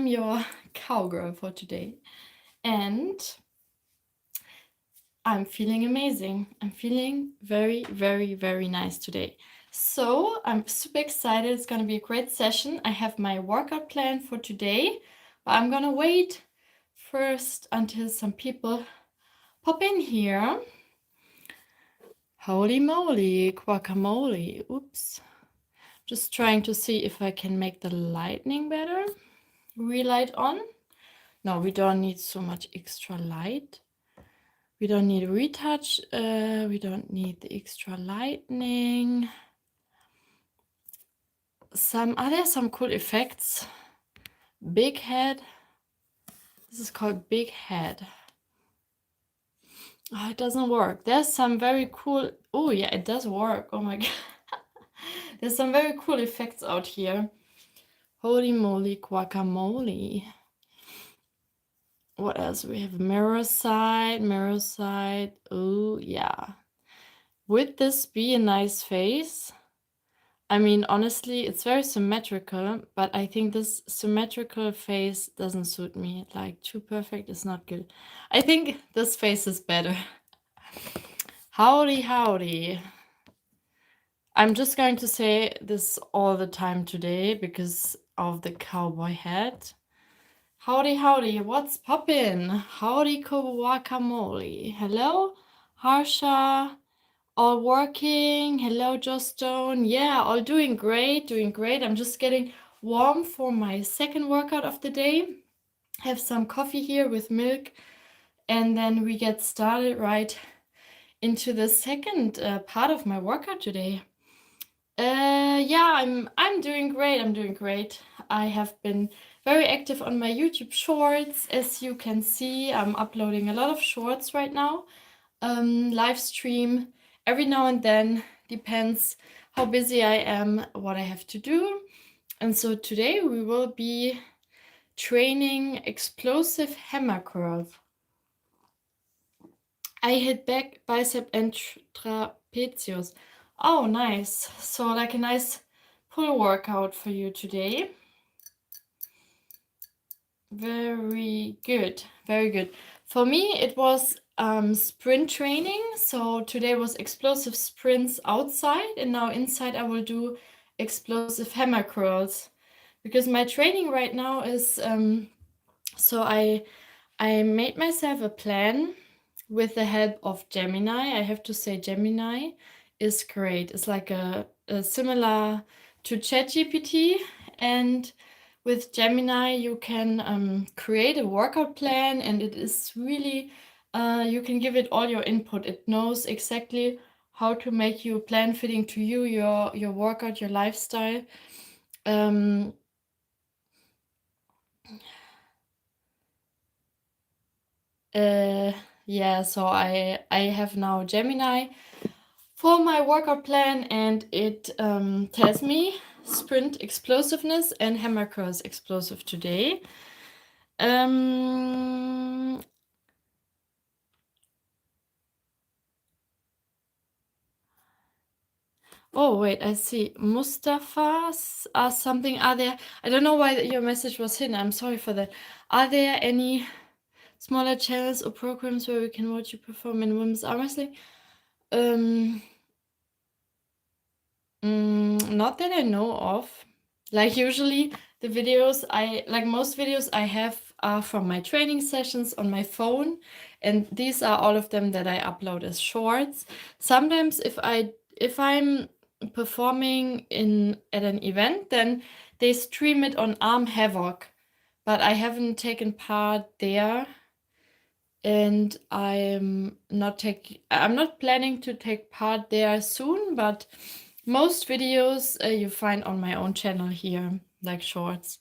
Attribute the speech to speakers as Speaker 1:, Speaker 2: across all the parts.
Speaker 1: I'm your cowgirl for today, and I'm feeling amazing. I'm feeling very, very, very nice today. So I'm super excited. It's going to be a great session. I have my workout plan for today, but I'm going to wait first until some people pop in here. Holy moly, guacamole. Oops. Just trying to see if I can make the lighting better. Relight on. No, we don't need so much extra light. We don't need a retouch. We don't need the extra lightning. Are there some cool effects? Big head. This is called big head. Oh, it doesn't work. There's some very cool. Oh yeah, it does work. Oh my god. There's some very cool effects out here. Holy moly, guacamole. What else? We have mirror side. Oh yeah. Would this be a nice face? I mean, honestly, it's very symmetrical, but I think this symmetrical face doesn't suit me. Like, too perfect is not good. I think this face is better. Howdy, howdy. I'm just going to say this all the time today because of the cowboy hat. Howdy, howdy, what's poppin'? Howdy, guacamole. Hello, Harsha. All working. Hello, Joss Stone. Yeah, all doing great, doing great. I'm just getting warm for my second workout of the day. Have some coffee here with milk, and then we get started right into the second part of my workout today. Yeah, I'm doing great. I'm doing great. I have been very active on my YouTube Shorts. As you can see, I'm uploading a lot of shorts right now. Live stream every now and then, depends how busy I am, what I have to do. And so today we will be training explosive hammer curls. I hit back, bicep, and trapezius. Oh, nice. So like a nice pull workout for you today. Very good, very good. For me, it was sprint training. So today was explosive sprints outside, and now inside I will do explosive hammer curls. Because my training right now is so I made myself a plan with the help of Gemini. I have to say Gemini is great. It's like a similar to ChatGPT, and with Gemini you can create a workout plan, and it is really you can give it all your input. It knows exactly how to make you plan fitting to you, your workout, your lifestyle. Yeah, so I have now Gemini for my workout plan, and it tells me sprint explosiveness and hammer curls explosive today. Oh wait, I see. Mustafa's something. Are there? I don't know why your message was hidden. I'm sorry for that. Are there any smaller channels or programs where we can watch you perform in women's arm wrestling? Not that I know of. Like usually the videos most videos I have are from my training sessions on my phone, and these are all of them that I upload as shorts. Sometimes if I'm performing at an event, then they stream it on Arm Havoc, but I haven't taken part there, and I'm not planning to take part there soon, but most videos you find on my own channel here, like shorts.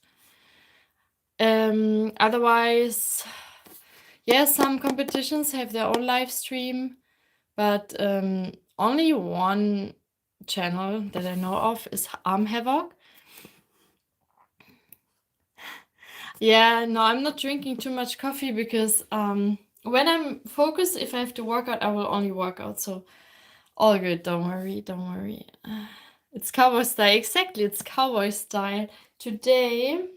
Speaker 1: Otherwise, yeah, some competitions have their own live stream, but only one channel that I know of is Arm Havoc. Yeah, no, I'm not drinking too much coffee because when I'm focused, if I have to work out, I will only work out. So all good, don't worry, don't worry. It's cowboy style, exactly, it's cowboy style. Today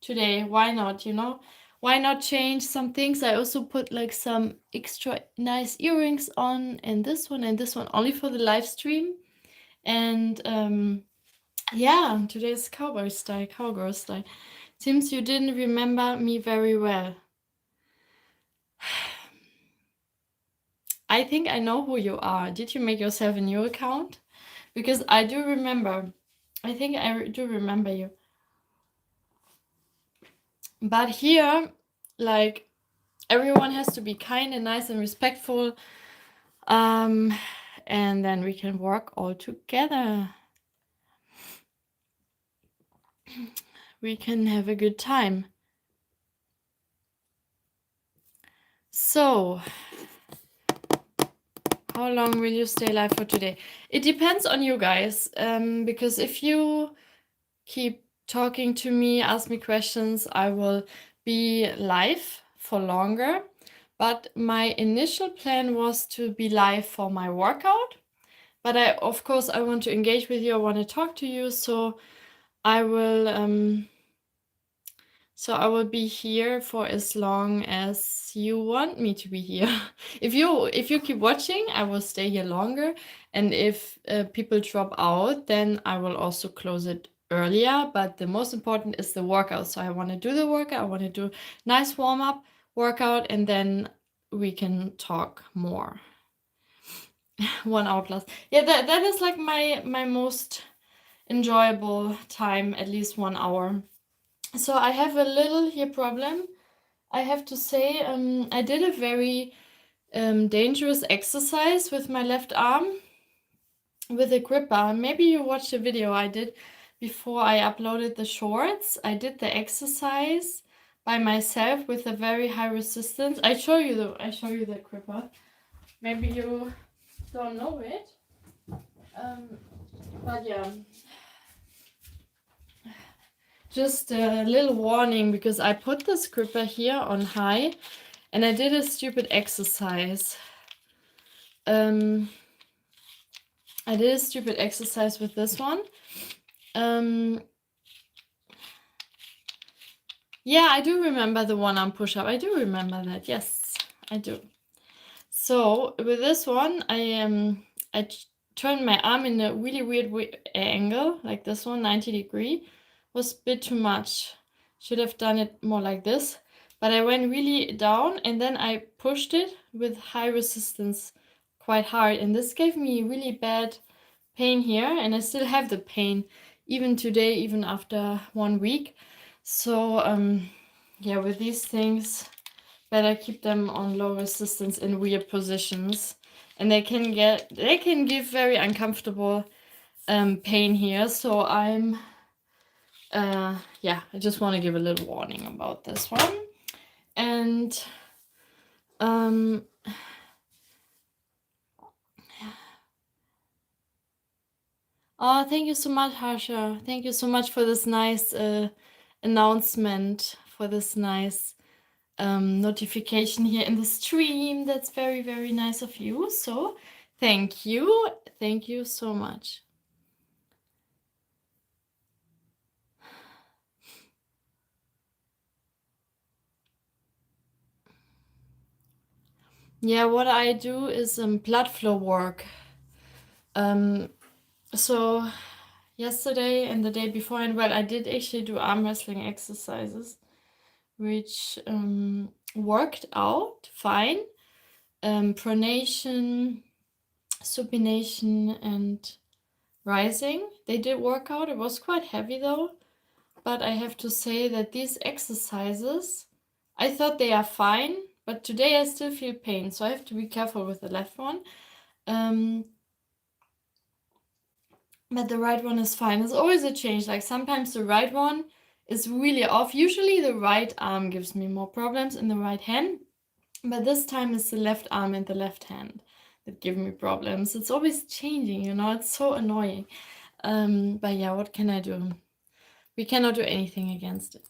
Speaker 1: today. Why not, you know? Why not change some things? I also put like some extra nice earrings on, and this one only for the live stream. And yeah, today's cowboy style, cowgirl style. Seems you didn't remember me very well. I think I know who you are. Did you make yourself a new account? Because I do remember. I think I do remember you. But here, like, everyone has to be kind and nice and respectful. And then we can work all together. We can have a good time. So, how long will you stay live for today? It depends on you guys. Because if you keep talking to me, ask me questions, I will be live for longer. But my initial plan was to be live for my workout. But of course, I want to engage with you. I want to talk to you. So I will be here for as long as you want me to be here. If you keep watching, I will stay here longer. And if people drop out, then I will also close it earlier. But the most important is the workout. So I want to do the workout. I want to do nice warm-up workout, and then we can talk more. 1 hour plus. Yeah, that is like my most enjoyable time, at least 1 hour. So I have a little here problem. I have to say, I did a very dangerous exercise with my left arm with a gripper. Maybe you watched the video I did before I uploaded the shorts. I did the exercise by myself with a very high resistance. I show you the gripper. Maybe you don't know it. But yeah. Just a little warning, because I put the gripper here on high and I did a stupid exercise. I did a stupid exercise with this one. Yeah, I do remember the one-arm push-up. I do remember that. Yes, I do. So with this one, I turned my arm in a really weird angle, like this one, 90 degree. Was a bit too much. Should have done it more like this. But I went really down and then I pushed it with high resistance quite hard. And this gave me really bad pain here. And I still have the pain even today, even after 1 week. So yeah, with these things, better keep them on low resistance in weird positions. And they can give very uncomfortable pain here. So I'm yeah, I just want to give a little warning about this one. And oh, thank you so much, Harsha. Thank you so much for this nice announcement, for this nice notification here in the stream. That's very, very nice of you. So thank you. Thank you so much. Yeah, what I do is blood flow work. So yesterday and the day before, and well, I did actually do arm wrestling exercises, which worked out fine. Pronation, supination, and rising, they did work out. It was quite heavy though, but I have to say that these exercises, I thought they are fine, but today I still feel pain, so I have to be careful with the left one. But the right one is fine. It's always a change. Like sometimes the right one is really off. Usually the right arm gives me more problems in the right hand, but this time it's the left arm and the left hand that give me problems. It's always changing, you know, it's so annoying. But yeah, what can I do? We cannot do anything against it.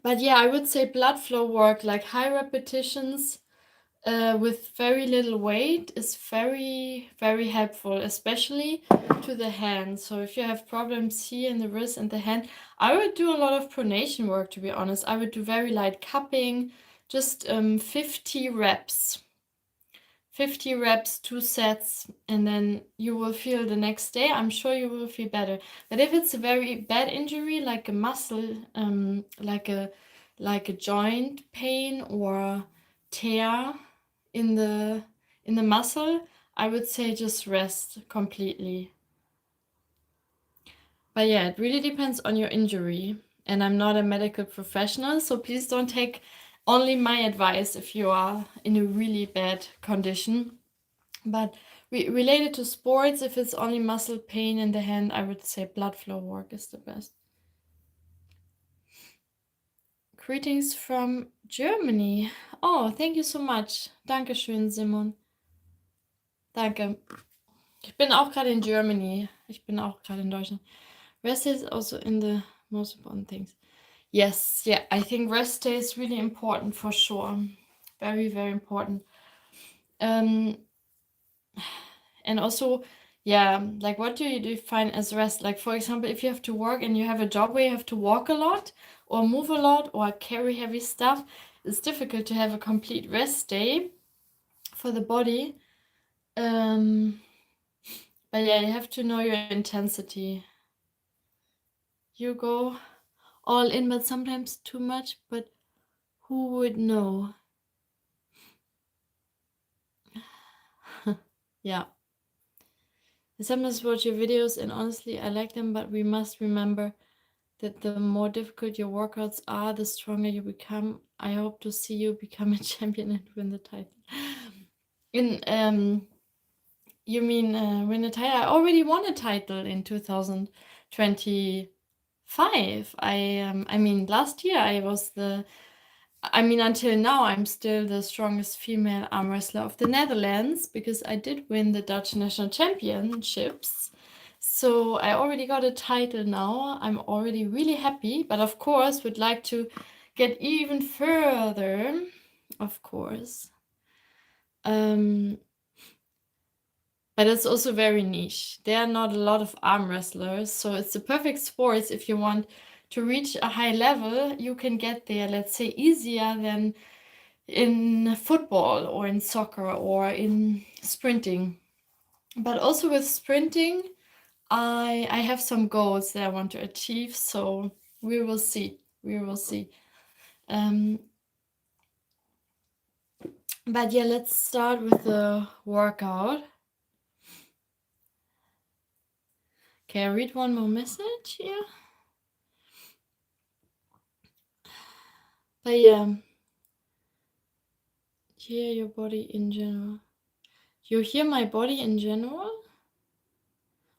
Speaker 1: But yeah, I would say blood flow work, like high repetitions, with very little weight is very, very helpful, especially to the hand. So if you have problems here in the wrist and the hand, I would do a lot of pronation work, to be honest. I would do very light cupping, just 50 reps. 50 reps, 2 sets, and then you will feel the next day, I'm sure you will feel better. But if it's a very bad injury, like a muscle, like a joint pain or tear in the muscle, I would say just rest completely. But yeah, it really depends on your injury. And I'm not a medical professional, so please don't take only my advice if you are in a really bad condition. But related to sports, if it's only muscle pain in the hand, I would say blood flow work is the best. Greetings from Germany. Oh, thank you so much. Dankeschön, Simon. Danke. Ich bin auch gerade in Germany. Ich bin auch gerade in Deutschland. Rest is also in the most important things. Yes, yeah, I think rest day is really important for sure. Very, very important. And also, yeah, like what do you define as rest? Like, for example, if you have to work and you have a job where you have to walk a lot or move a lot or carry heavy stuff, it's difficult to have a complete rest day for the body. But yeah, you have to know your intensity. You go all in, but sometimes too much, but who would know? Yeah. I sometimes watch your videos and honestly I like them, but we must remember that the more difficult your workouts are, the stronger you become. I hope to see you become a champion and win the title. You mean win a title? I already won a title in 2025. I mean last year I was until now I'm still the strongest female arm wrestler of the Netherlands because I did win the Dutch national championships. So I already got a title now. I'm already really happy, but of course would like to get even further, of course. But it's also very niche. There are not a lot of arm wrestlers, so it's the perfect sport if you want to reach a high level. You can get there, let's say, easier than in football or in soccer or in sprinting. But also with sprinting, I have some goals that I want to achieve, so we will see. We will see. But yeah, let's start with the workout. Can I read one more message here? But yeah, hear your body in general. You hear my body in general?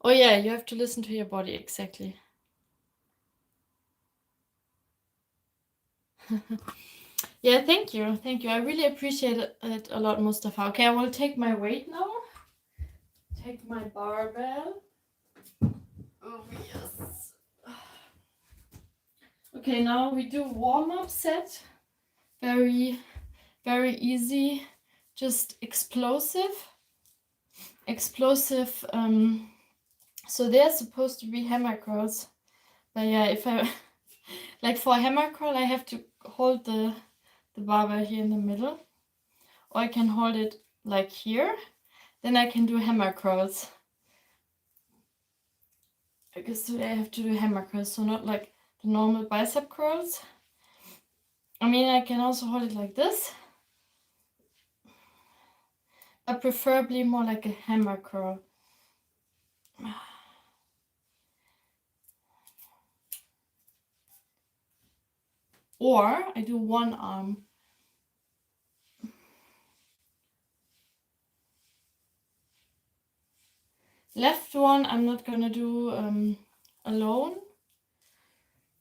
Speaker 1: Oh yeah, you have to listen to your body, exactly. Yeah, thank you. Thank you. I really appreciate it a lot, Mustafa. Okay, I will take my weight now. Take my barbell. Oh, yes. Okay, now we do warm-up set. Very, very easy. Just explosive. Explosive. So they're supposed to be hammer curls. But yeah, if I... like for a hammer curl, I have to hold the barbell here in the middle. Or I can hold it like here. Then I can do hammer curls. Because today I have to do hammer curls, so not like the normal bicep curls. I mean, I can also hold it like this. But preferably more like a hammer curl. Or I do one arm. Left one I'm not gonna do alone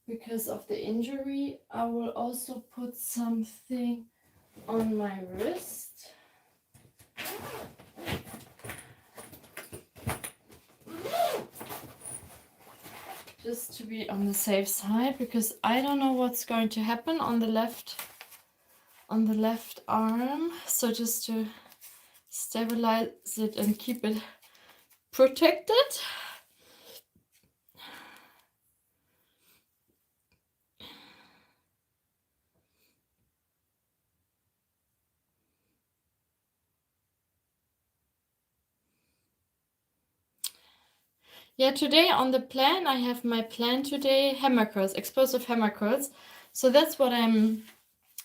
Speaker 1: because of the injury. I will also put something on my wrist. Just to be on the safe side, because I don't know what's going to happen on the left on the left arm, so just to stabilize it and keep it protected. Yeah, today on the plan, I have my plan today, hammer curls, explosive hammer curls. So that's what I'm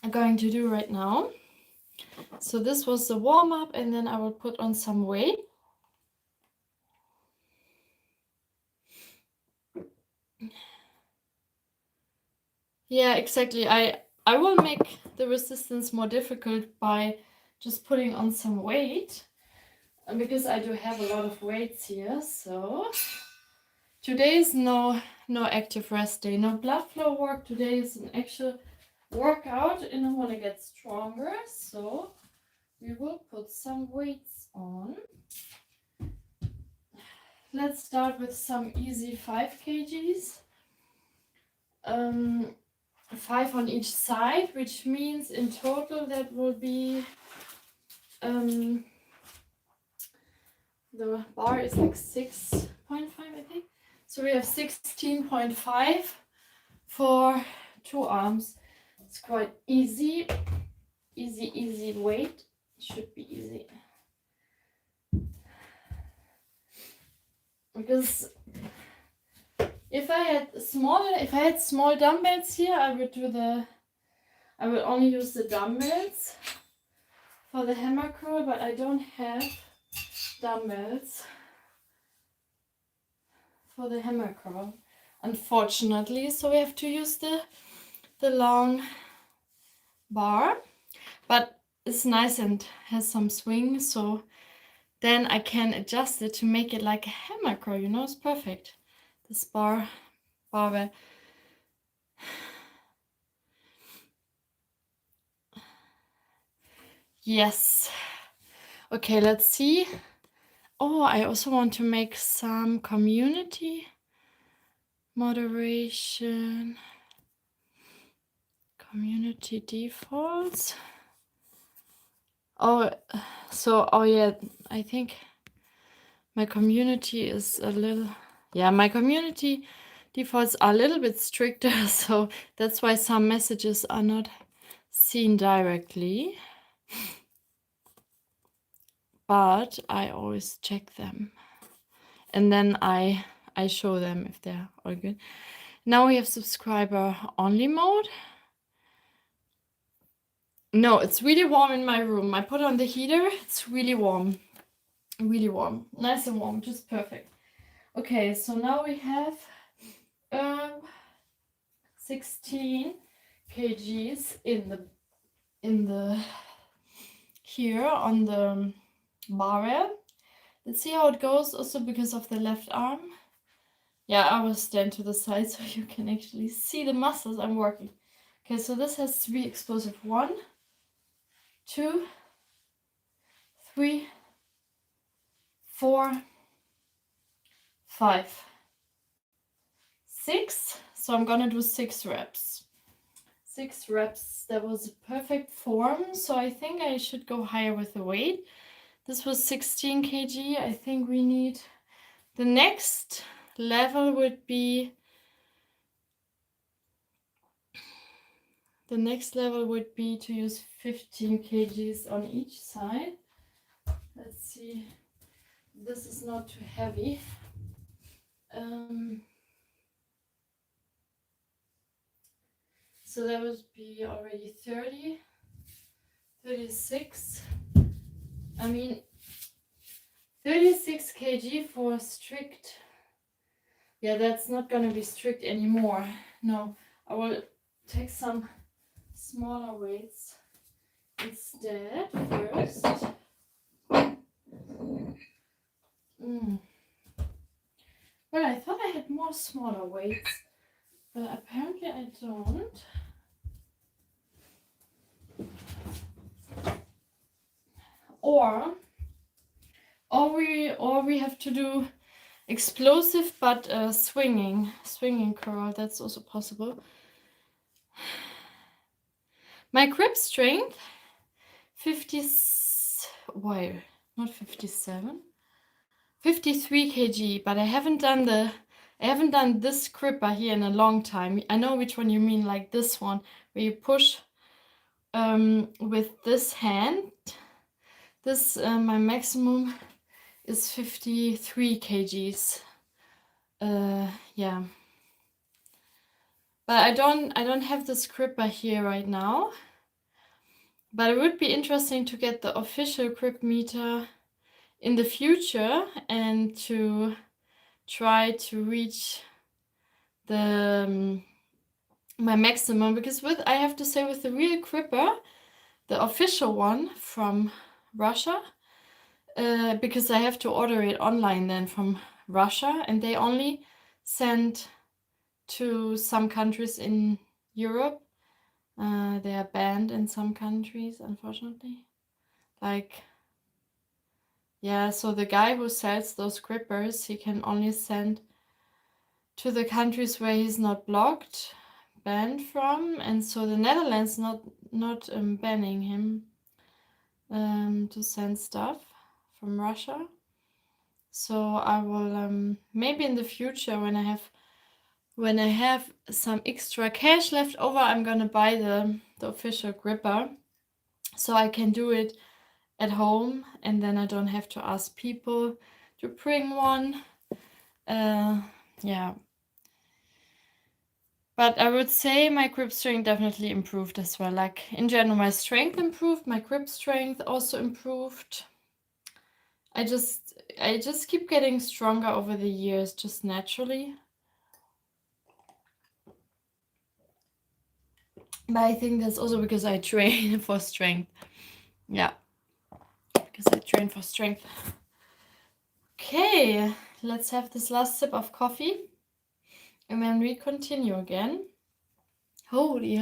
Speaker 1: going to do right now. So this was the warm-up, and then I will put on some weight. Yeah, exactly. I will make the resistance more difficult by just putting on some weight, because I do have a lot of weights here. So today is no active rest day, no blood flow work. Today is an actual workout, and I want to get stronger. So we will put some weights on. Let's start with some easy 5 kgs. 5 on each side, which means in total that will be the bar is like 6.5, I think. So we have 16.5 for 2 arms. It's quite easy weight. It should be easy. Because if I had small dumbbells here, I would only use the dumbbells for the hammer curl, but I don't have dumbbells for the hammer curl, unfortunately. So we have to use the long bar, but it's nice and has some swing, so then I can adjust it to make it like a hammer curl, you know. It's perfect, this barbell. Yes. Okay, let's see. Oh, I also want to make some community moderation, community defaults. Oh yeah, I think my community is a little, yeah, my community defaults are a little bit stricter, so that's why some messages are not seen directly, but I always check them and then I show them if they're all good. Now we have subscriber only mode. No, it's really warm in my room. I put on the heater. It's really warm, nice and warm, just perfect. Okay, so now we have 16 kgs in the here on the barbell. Let's see how it goes, also because of the left arm. Yeah, I will stand to the side so you can actually see the muscles I'm working. Okay, so this has to be explosive. 1, 2, 3, 4, 5, 6. So I'm gonna do 6 reps. 6 reps. That was a perfect form. So I think I should go higher with the weight. This was 16 kg. I think we need the next level would be to use 15 kgs on each side. Let's see. This is not too heavy. So that would be already 30, 36. I mean, 36 kg for strict. Yeah, that's not gonna be strict anymore. No, I will take some smaller weights instead first. Well, I thought I had more smaller weights, but apparently I don't. Or we have to do explosive but swinging curl. That's also possible. My grip strength, why, not 57? 53 kg, but I haven't done this gripper here in a long time. I know which one you mean, like this one, where you push with this hand. This, my maximum is 53 kgs. Yeah. But I don't have this gripper here right now. But it would be interesting to get the official grip meter in the future and to try to reach the my maximum, because I have to say, with the real gripper, the official one from Russia, because I have to order it online then from Russia, and they only send to some countries in Europe. They are banned in some countries, unfortunately. Like, yeah, so the guy who sells those grippers, he can only send to the countries where he's not banned from, and so the Netherlands not banning him to send stuff from Russia. So I will maybe in the future, when I have some extra cash left over, I'm gonna buy the official gripper, so I can do it at home, and then I don't have to ask people to bring one. Yeah. But I would say my grip strength definitely improved as well. Like, in general, my strength improved, my grip strength also improved. I just keep getting stronger over the years, just naturally. But I think that's also because I train for strength. Yeah, because I train for strength. Okay, let's have this last sip of coffee, and then we continue again. Holy,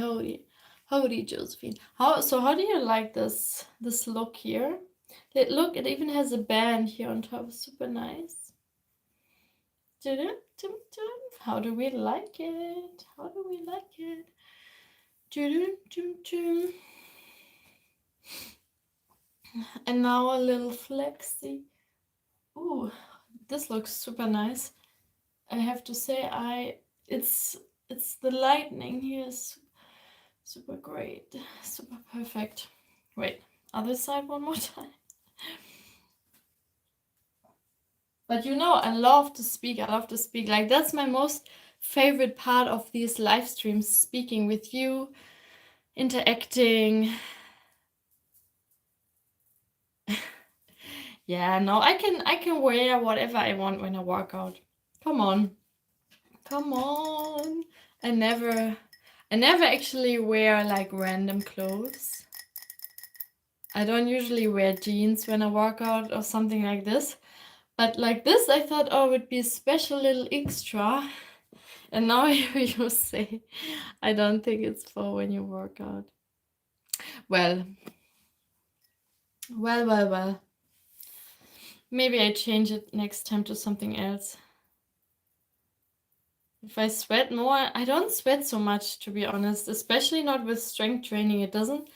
Speaker 1: Josephine. How do you like this look here? Look, it even has a band here on top. Super nice. How do we like it? How do we like it? And now a little flexi. Ooh, this looks super nice. I have to say, it's the lightning here is super great, super perfect. Wait, other side one more time. But I love to speak. Like, that's my most favorite part of these live streams, speaking with you, interacting. Yeah, no, I can wear whatever I want when I work out. Come on. I never actually wear like random clothes. I don't usually wear jeans when I work out or something like this. But like this, I thought, oh, it would be a special little extra. And now you say, I don't think it's for when you work out. Well. Maybe I change it next time to something else. If I sweat more, I don't sweat so much, to be honest, especially not with strength training. It doesn't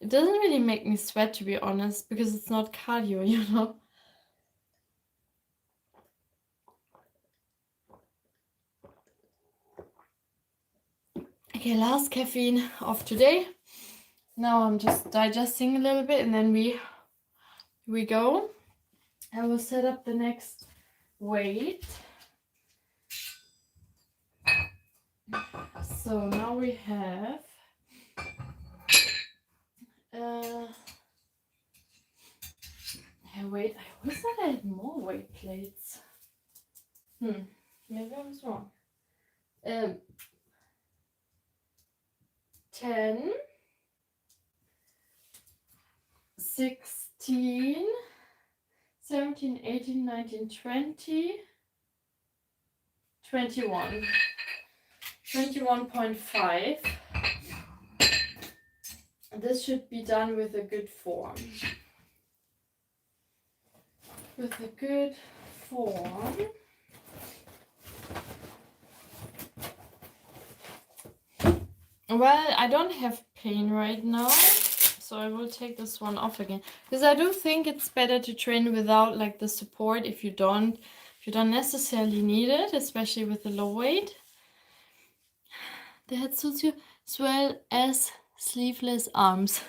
Speaker 1: really make me sweat, to be honest, because it's not cardio, Okay, last caffeine of today. Now I'm just digesting a little bit, and then we go. I will set up the next weight. So now we have wait, I always thought I had more weight plates. Maybe I was wrong. 10, 16, 17, 18, 19, 20, 21. 21.5. This should be done with a good form. Well, I don't have pain right now. So I will take this one off again. Because I do think it's better to train without like the support if you don't necessarily need it, especially with the low weight. That suits you as well as sleeveless arms.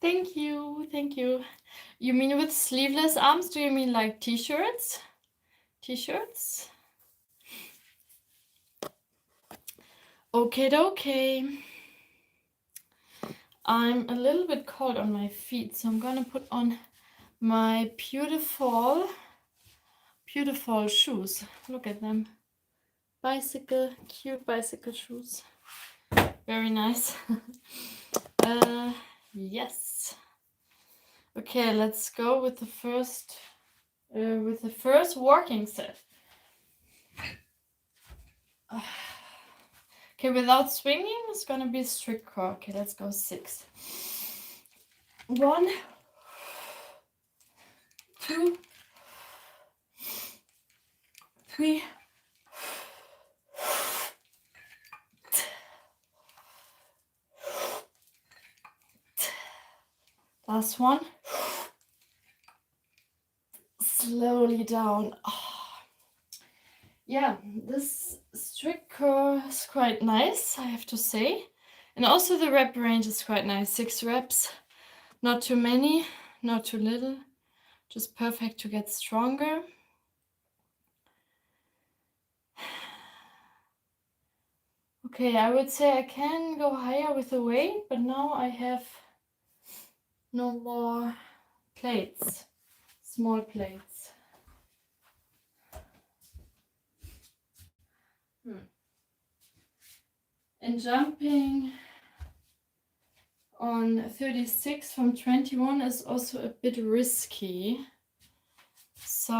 Speaker 1: Thank you, thank you. You mean with sleeveless arms? Do you mean like t-shirts? T-shirts? Okay. I'm a little bit cold on my feet, so I'm gonna put on my beautiful shoes. Look at them. Cute bicycle shoes. Very nice. Yes. Okay, let's go with the first walking set. Okay, without swinging, it's gonna be strict core. Okay, let's go 6. 1, 2, 3, 'Last one. Slowly down. Yeah, this strict core is quite nice, I have to say. And also the rep range is quite nice. 6 reps. Not too many, not too little. Just perfect to get stronger. Okay, I would say I can go higher with the weight, but now I have no more plates, small plates. And jumping on 36 from 21 is also a bit risky. So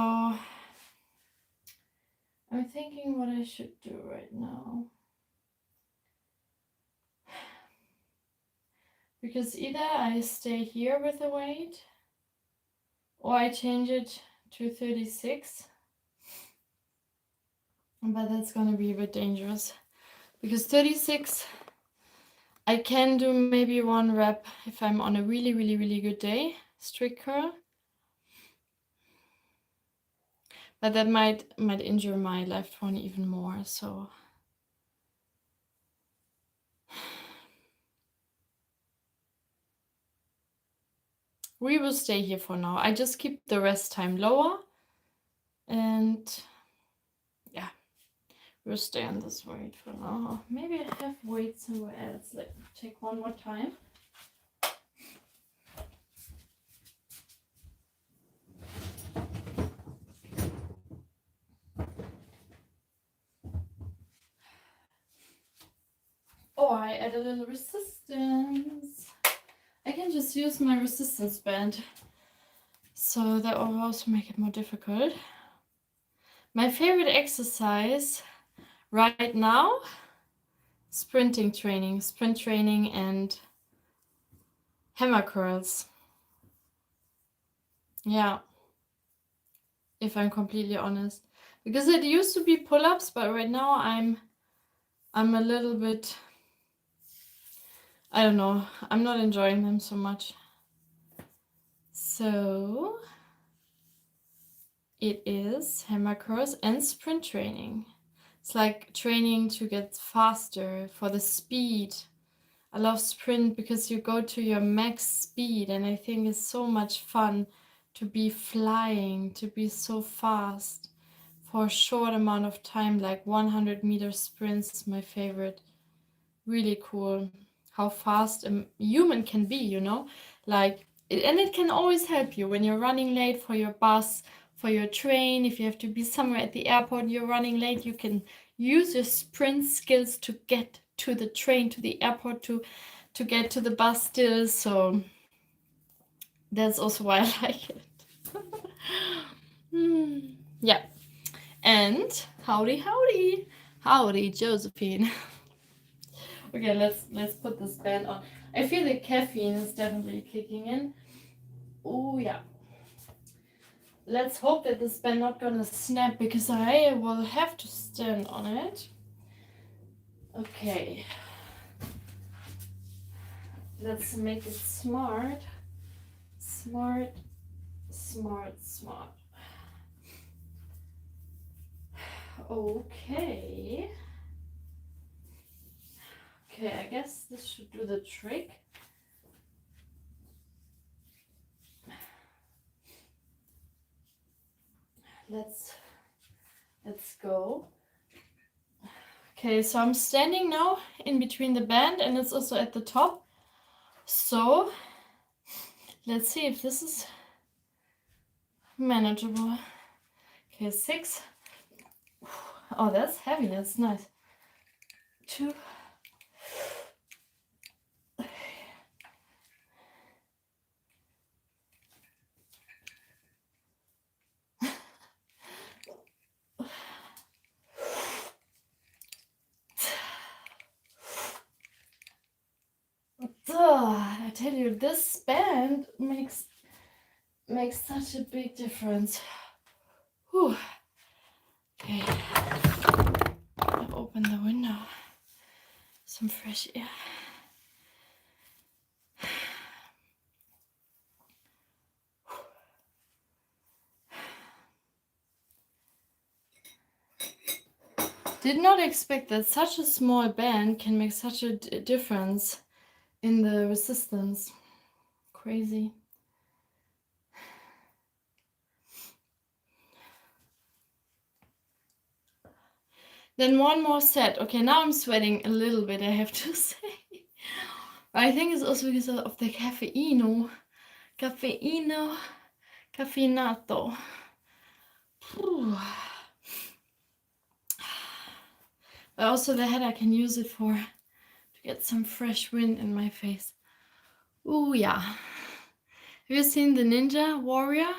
Speaker 1: I'm thinking what I should do right now. Because either I stay here with the weight or I change it to 36. But that's gonna be a bit dangerous. Because 36, I can do maybe 1 rep if I'm on a really good day, strict curl. But that might injure my left one even more, so. We will stay here for now. I just keep the rest time lower. And yeah, we'll stay on this weight for now. Maybe I have weight somewhere else. Let me check one more time. Oh, I add a little resistance. I can just use my resistance band. So that will also make it more difficult. My favorite exercise right now, sprint training and hammer curls. Yeah, if I'm completely honest. Because it used to be pull-ups, but right now I'm a little bit, I don't know, I'm not enjoying them so much. So it is hammer curls and sprint training. It's like training to get faster for the speed. I love sprint because you go to your max speed, and I think it's so much fun to be flying, to be so fast for a short amount of time. Like 100-meter sprints is my favorite. Really cool how fast a human can be, you know? Like, and it can always help you when you're running late for your bus, for your train. If you have to be somewhere at the airport, you're running late, you can use your sprint skills to get to the train, to the airport, to get to the bus still. So that's also why I like it. Yeah. And howdy, Josephine. Okay, let's put this band on. I feel the caffeine is definitely kicking in. Oh yeah. Let's hope that this band not gonna snap, because I will have to stand on it. Okay. let's make it smart. Smart, smart, smart. Okay. Okay, I guess this should do the trick. Let's go. Okay, so I'm standing now in between the band and it's also at the top. So let's see if this is manageable. Okay, 6. Oh, that's heavy. That's nice. 2. I tell you, this band makes such a big difference. Whew. Okay, I'll open the window. Some fresh air. Did not expect that such a small band can make such a difference in the resistance. Crazy. Then one more set. Okay, now I'm sweating a little bit, I have to say. I think it's also because of the caffeinato. But also the hat, I can use it to get some fresh wind in my face. Ooh, yeah. Have you seen the Ninja Warrior?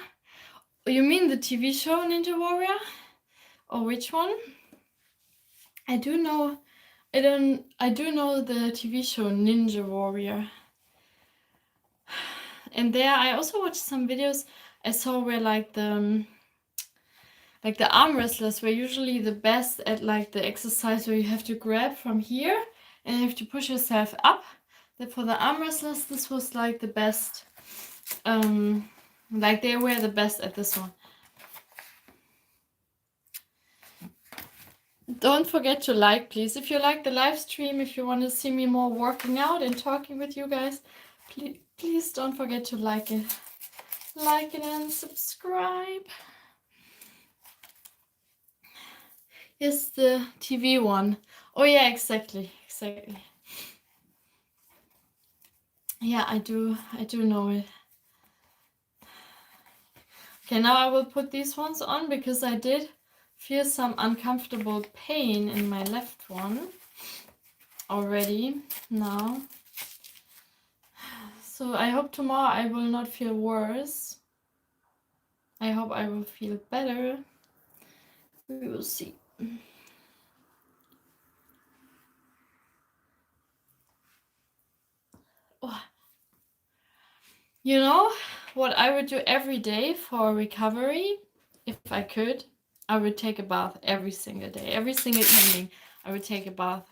Speaker 1: Oh, you mean the TV show Ninja Warrior? Or which one? I do know the TV show Ninja Warrior. And there I also watched some videos I saw where like the arm wrestlers were usually the best at like the exercise where you have to grab from here and you have to push yourself up. That for the arm wrestlers, this was like the best. Like they were the best at this one. Don't forget to like, please. If you like the live stream, if you want to see me more working out and talking with you guys, please don't forget to like it. Like it and subscribe. Yes, the TV one. Oh yeah, exactly. Yeah, I do know it. Okay, now I will put these ones on because I did feel some uncomfortable pain in my left one already now. So I hope tomorrow I will not feel worse. I hope I will feel better. We will see. Oh. You know what I would do every day for recovery? If I could, I would take a bath every single day. Every single evening, I would take a bath.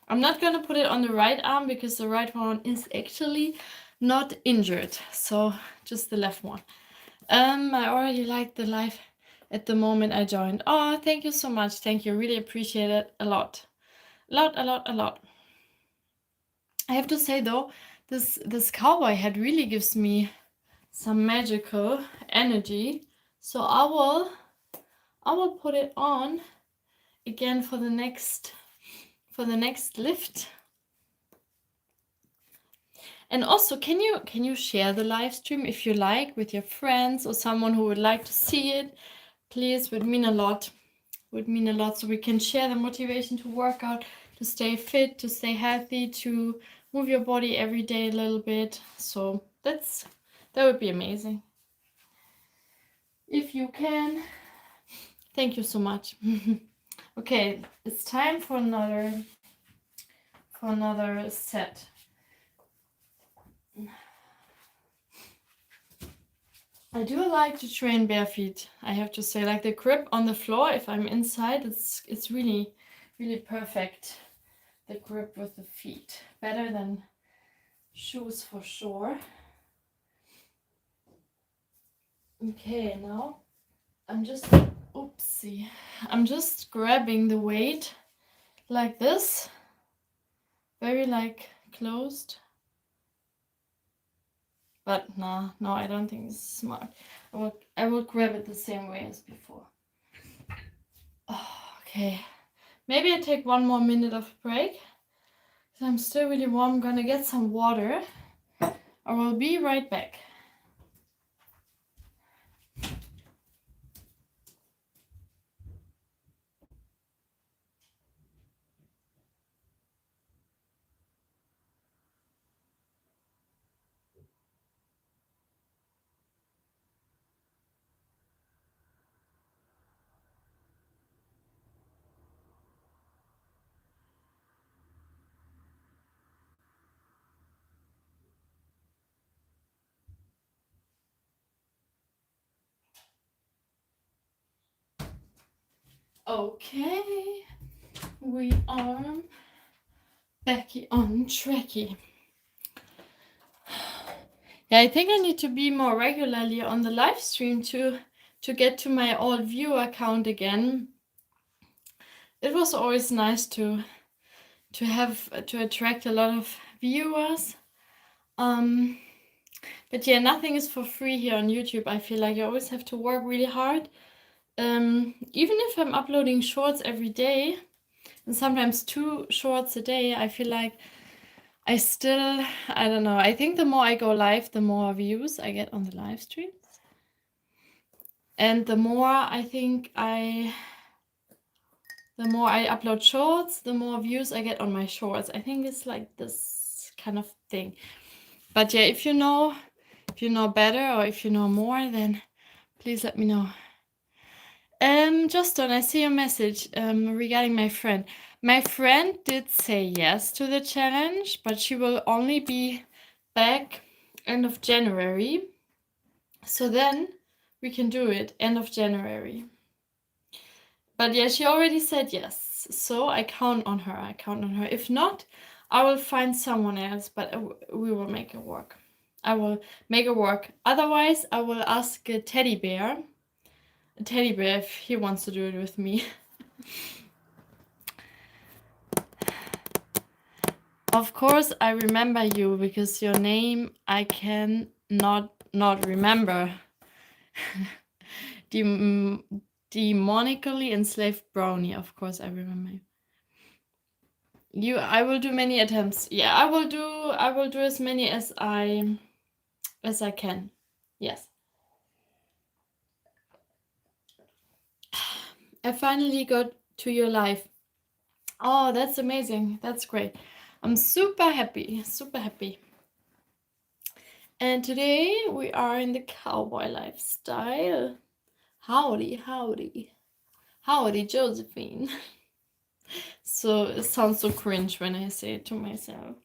Speaker 1: I'm not going to put it on the right arm because the right one is actually not injured. So just the left one. I already like the live at the moment I joined. Oh, thank you so much. Thank you. Really appreciate it a lot. A lot. I have to say though, this cowboy hat really gives me some magical energy. So I will put it on again for the next lift. And also, can you share the live stream if you like with your friends or someone who would like to see it? Please, would mean a lot. Would mean a lot, so we can share the motivation to work out, to stay fit, to stay healthy, to move your body every day a little bit. So that would be amazing. If you can. Thank you so much. Okay, it's time for another set. I do like to train bare feet, I have to say. Like the grip on the floor, if I'm inside, it's really perfect. The grip with the feet, better than shoes for sure. Okay, now I'm just, oopsie, I'm just grabbing the weight like this, very like closed. But no, I don't think this is smart. I will grab it the same way as before. Oh, okay, maybe I take 1 more minute of break, because I'm still really warm. I'm gonna get some water. I will be right back. Okay, we are backy on tracky. Yeah, I think I need to be more regularly on the live stream to get to my old viewer count again. It was always nice to have to attract a lot of viewers. But yeah, nothing is for free here on YouTube. I feel like you always have to work really hard. Even if I'm uploading shorts every day, and sometimes 2 shorts a day, I feel like I don't know. I think the more I go live, the more views I get on the live streams. And the more I upload shorts, the more views I get on my shorts. I think it's like this kind of thing. But yeah, if you know better, or if you know more, then please let me know. Justin, I see your message regarding my friend. My friend did say yes to the challenge, but she will only be back end of January. So then we can do it end of January. But yeah, she already said yes. So I count on her. If not, I will find someone else, but we will make it work. I will make it work. Otherwise, I will ask a teddy bear if he wants to do it with me. Of course, I remember you, because your name I can not remember. Demonically enslaved brownie. Of course, I remember you. I will do many attempts. Yeah, I will do as many as I can. Yes. I finally got to your live. Oh, that's amazing. That's great. I'm super happy. And today we are in the cowboy lifestyle. Howdy, Josephine. So it sounds so cringe when I say it to myself.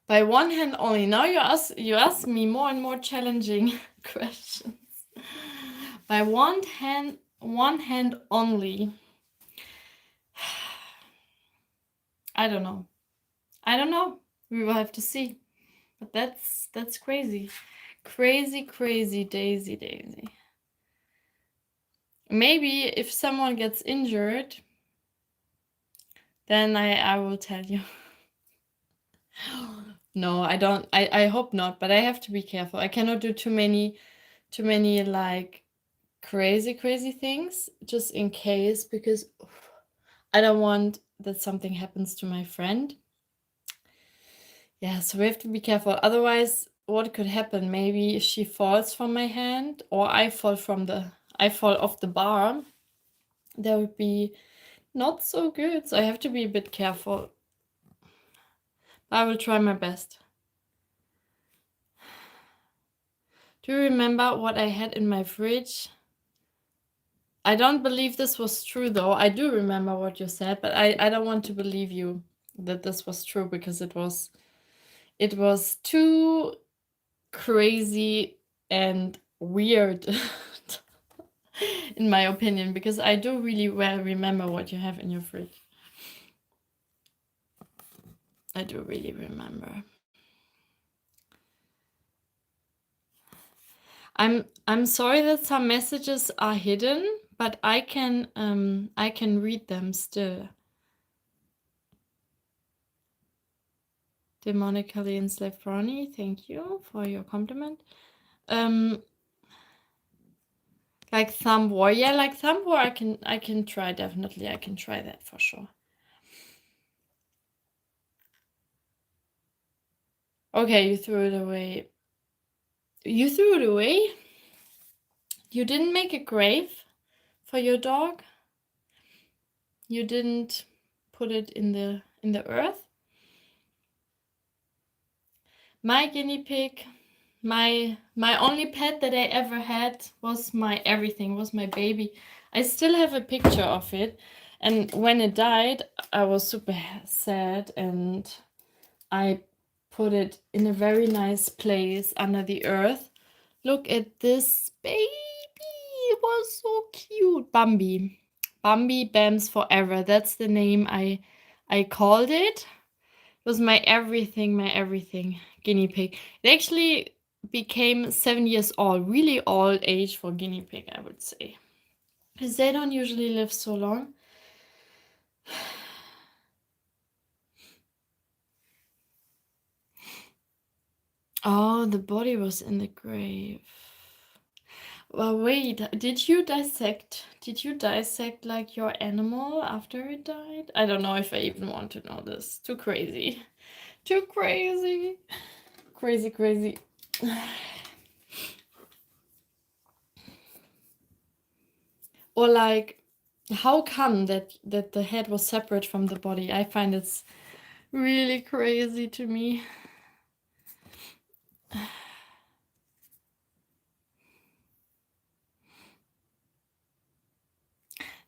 Speaker 1: By one hand only. Now you ask me more and more challenging questions. By one hand only. I don't know. We will have to see. But that's crazy. Crazy daisy. Maybe if someone gets injured, then I will tell you. No, I don't. I hope not, but I have to be careful. I cannot do too many like crazy things, just in case, because I don't want that something happens to my friend. Yeah, so we have to be careful. Otherwise, what could happen? Maybe she falls from my hand, or I fall off the bar. That would be not so good. So I have to be a bit careful. I will try my best. Do you remember what I had in my fridge? I don't believe this was true, though. I do remember what you said, but I don't want to believe you that this was true, because it was too crazy and weird in my opinion, because I do really well remember what you have in your fridge. I do really remember. I'm sorry that some messages are hidden, but I can read them still. Demonically enslaved Ronnie, thank you for your compliment. Like Thumb War, yeah, like Thumb War, I can try, definitely, I can try that for sure. Okay, you threw it away. You threw it away? You didn't make a grave for your dog? You didn't put it in the earth? My guinea pig, my only pet that I ever had was my everything, was my baby. I still have a picture of it, and when it died, I was super sad, and I put it in a very nice place under the earth. Look at this baby. It was so cute. Bambi. Bambi Bams Forever. That's the name I called it. It was my everything guinea pig. It actually became 7 years old. Really old age for guinea pig, I would say. Because they don't usually live so long. Oh, the body was in the grave. Well, wait, did you dissect like your animal after it died? I don't know if I even want to know this. Too crazy. Too crazy. Crazy, crazy. Or like, how come that the head was separate from the body? I find it's really crazy to me.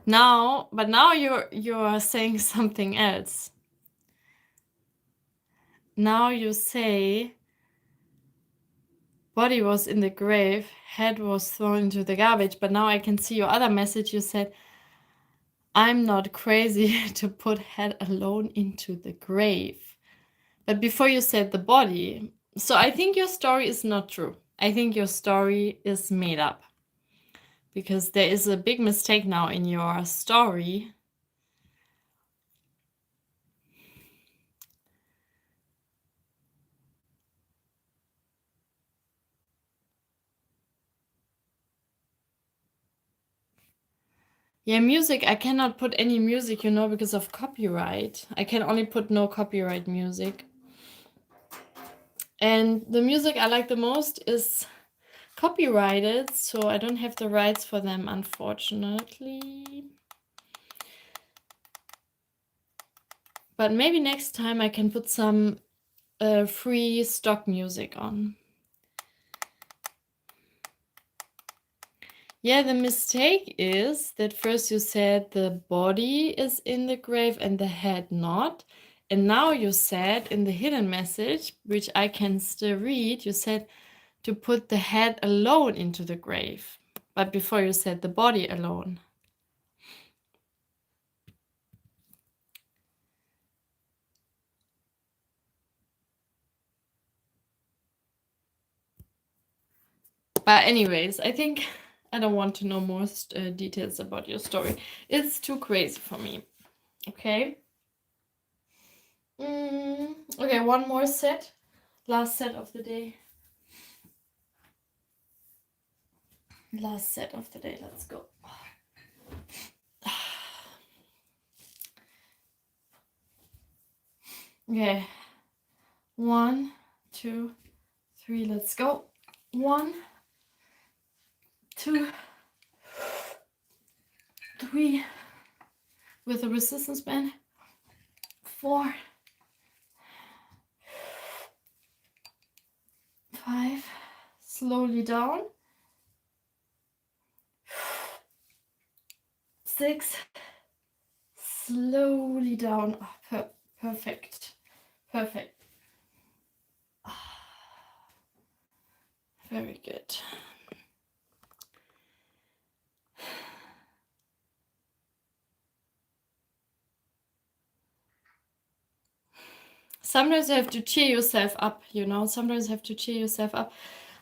Speaker 1: Now, but now you're saying something else. Now you say body was in the grave, head was thrown into the garbage, but now I can see your other message. You said, I'm not crazy to put head alone into the grave. But before you said the body. So I think your story is not true. I think your story is made up. Because there is a big mistake now in your story. Yeah, music, I cannot put any music, because of copyright. I can only put no copyright music. And the music I like the most is copyrighted, so I don't have the rights for them, unfortunately. But maybe next time I can put some free stock music on. Yeah, the mistake is that first you said the body is in the grave and the head not. And now you said in the hidden message, which I can still read, you said to put the head alone into the grave. But before you said the body alone. But anyways, I think I don't want to know more details about your story. It's too crazy for me. Okay. Okay, one more set. Last set of the day. Last set of the day. Let's go. Okay. 1, 2, 3. Let's go. 1, 2, 3. With a resistance band. 4, 5. Slowly down. 6. Slowly down. Oh, perfect. Perfect. Very good. sometimes you have to cheer yourself up, you know. Sometimes you have to cheer yourself up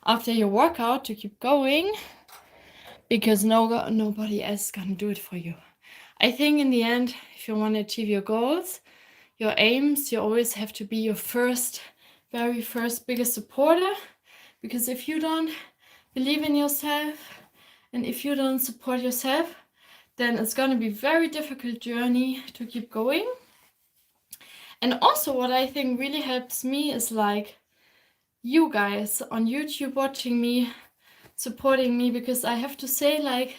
Speaker 1: after your workout to keep going, because nobody else is gonna do it for you. I think in the end, if you want to achieve your goals, your aims, you always have to be your very first biggest supporter. Because if you don't believe in yourself and if you don't support yourself, then it's going to be a very difficult journey to keep going. And also what I think really helps me is like you guys on YouTube watching me, supporting me, because I have to say, like,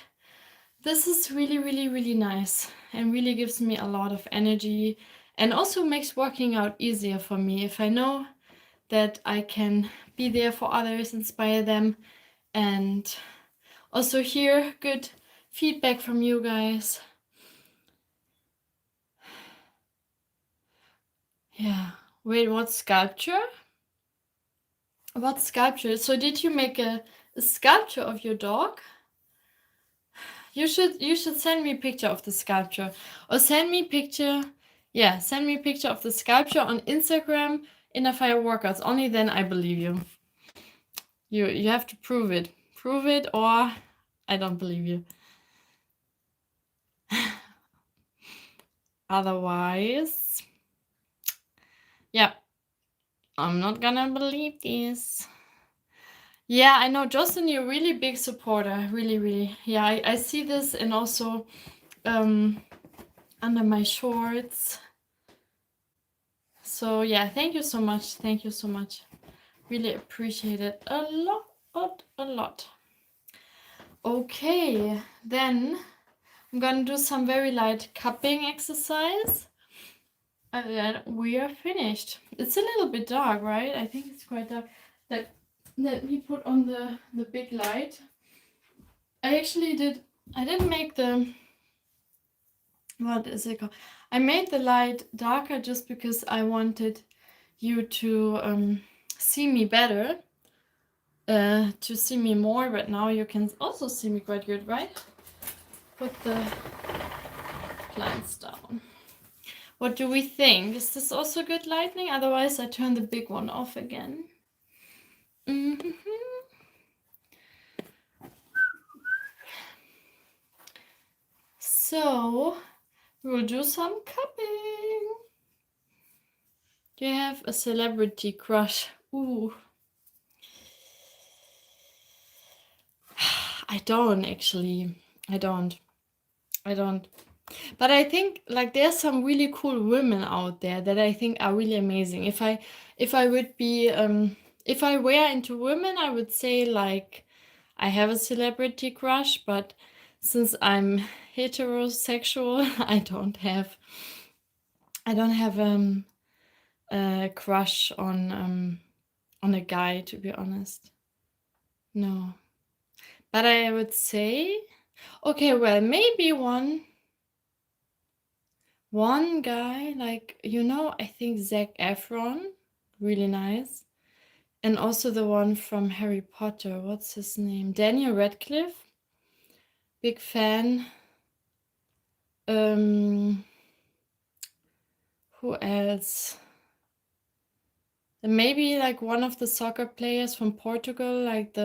Speaker 1: this is really, really, really nice and really gives me a lot of energy, and also makes working out easier for me if I know that I can be there for others, inspire them, and also hear good feedback from you guys. Yeah. Wait, what sculpture? What sculpture? So did you make a sculpture of your dog? You should send me a picture of the sculpture, or send me a picture. Yeah, send me a picture of the sculpture on Instagram, Innerfire Workouts. Only then I believe you. You have to prove it. Prove it, or I don't believe you. Otherwise, yeah, I'm not gonna believe this. Yeah, I know, Jocelyn, you're a really big supporter. Really, really. Yeah, I see this, and also under my shorts. So yeah, thank you so much. Thank you so much. Really appreciate it a lot. Okay, then I'm gonna do some very light cupping exercise. And then we are finished. It's a little bit dark, right? I think it's quite dark. Let me put on the big light. I didn't make the, what is it called? I made the light darker just because I wanted you to see me better, to see me more, but now you can also see me quite good, right? Put the plants down. What do we think? Is this also good lighting? Otherwise I turn the big one off again. So we'll do some cupping. Do you have a celebrity crush? Ooh. I don't actually. I don't. But I think like there's some really cool women out there that I think are really amazing. If I would be if I were into women, I would say like I have a celebrity crush, but since I'm heterosexual, I don't have a crush on a guy, to be honest. No. But I would say, okay, well, maybe one guy, like, you know, I think Zac Efron, really nice. And also the one from Harry Potter, what's his name? Daniel Radcliffe, big fan. Who else? Maybe like one of the soccer players from Portugal, like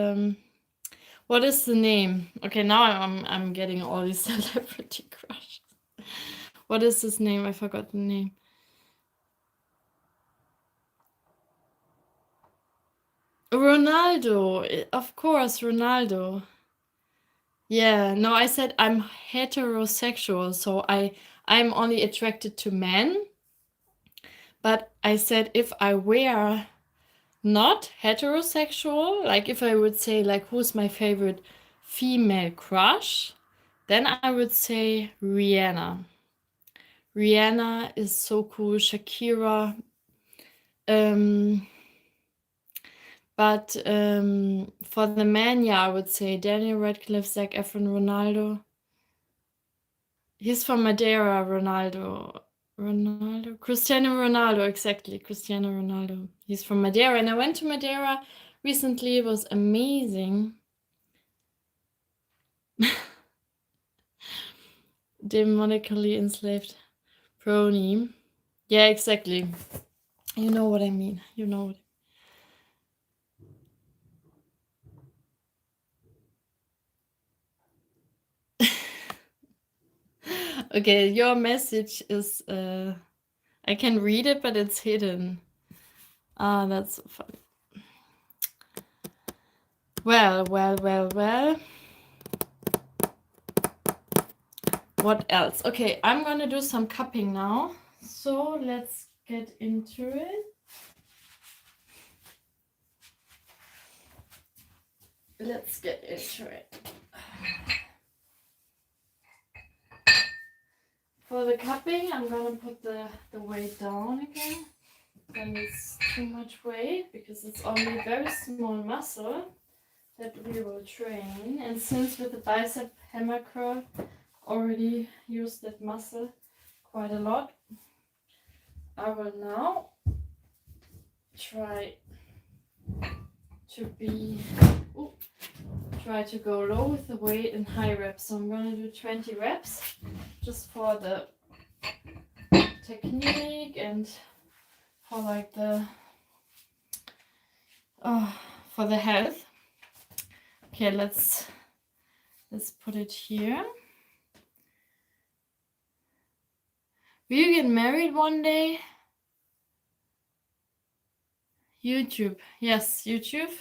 Speaker 1: what is the name? Okay, now I'm getting all these celebrity crushes. What is his name? I forgot the name. Ronaldo, of course, Ronaldo. Yeah, no, I said I'm heterosexual, so I'm only attracted to men. But I said if I were not heterosexual, like if I would say like who's my favorite female crush, then I would say Rihanna. Rihanna is so cool, Shakira. But for the men, yeah, I would say Daniel Radcliffe, Zac Efron, Ronaldo. He's from Madeira, Ronaldo. Cristiano Ronaldo, exactly. Cristiano Ronaldo. He's from Madeira, and I went to Madeira recently. It was amazing. Demonically enslaved brony. Yeah, exactly. You know what I mean. You know what Okay, your message is I can read it, but it's hidden. Ah, that's so funny. Well. What else? Okay, I'm gonna do some cupping now. So let's get into it. Let's get into it. For the cupping, I'm gonna put the weight down again. Then it's too much weight because it's only a very small muscle that we will train. And since with the bicep hammer curl already used that muscle quite a lot, I will now try to go low with the weight and high reps. So I'm gonna do 20 reps just for the technique and for like the for the health. Okay, let's put it here. Will you get married one day? YouTube. Yes, YouTube.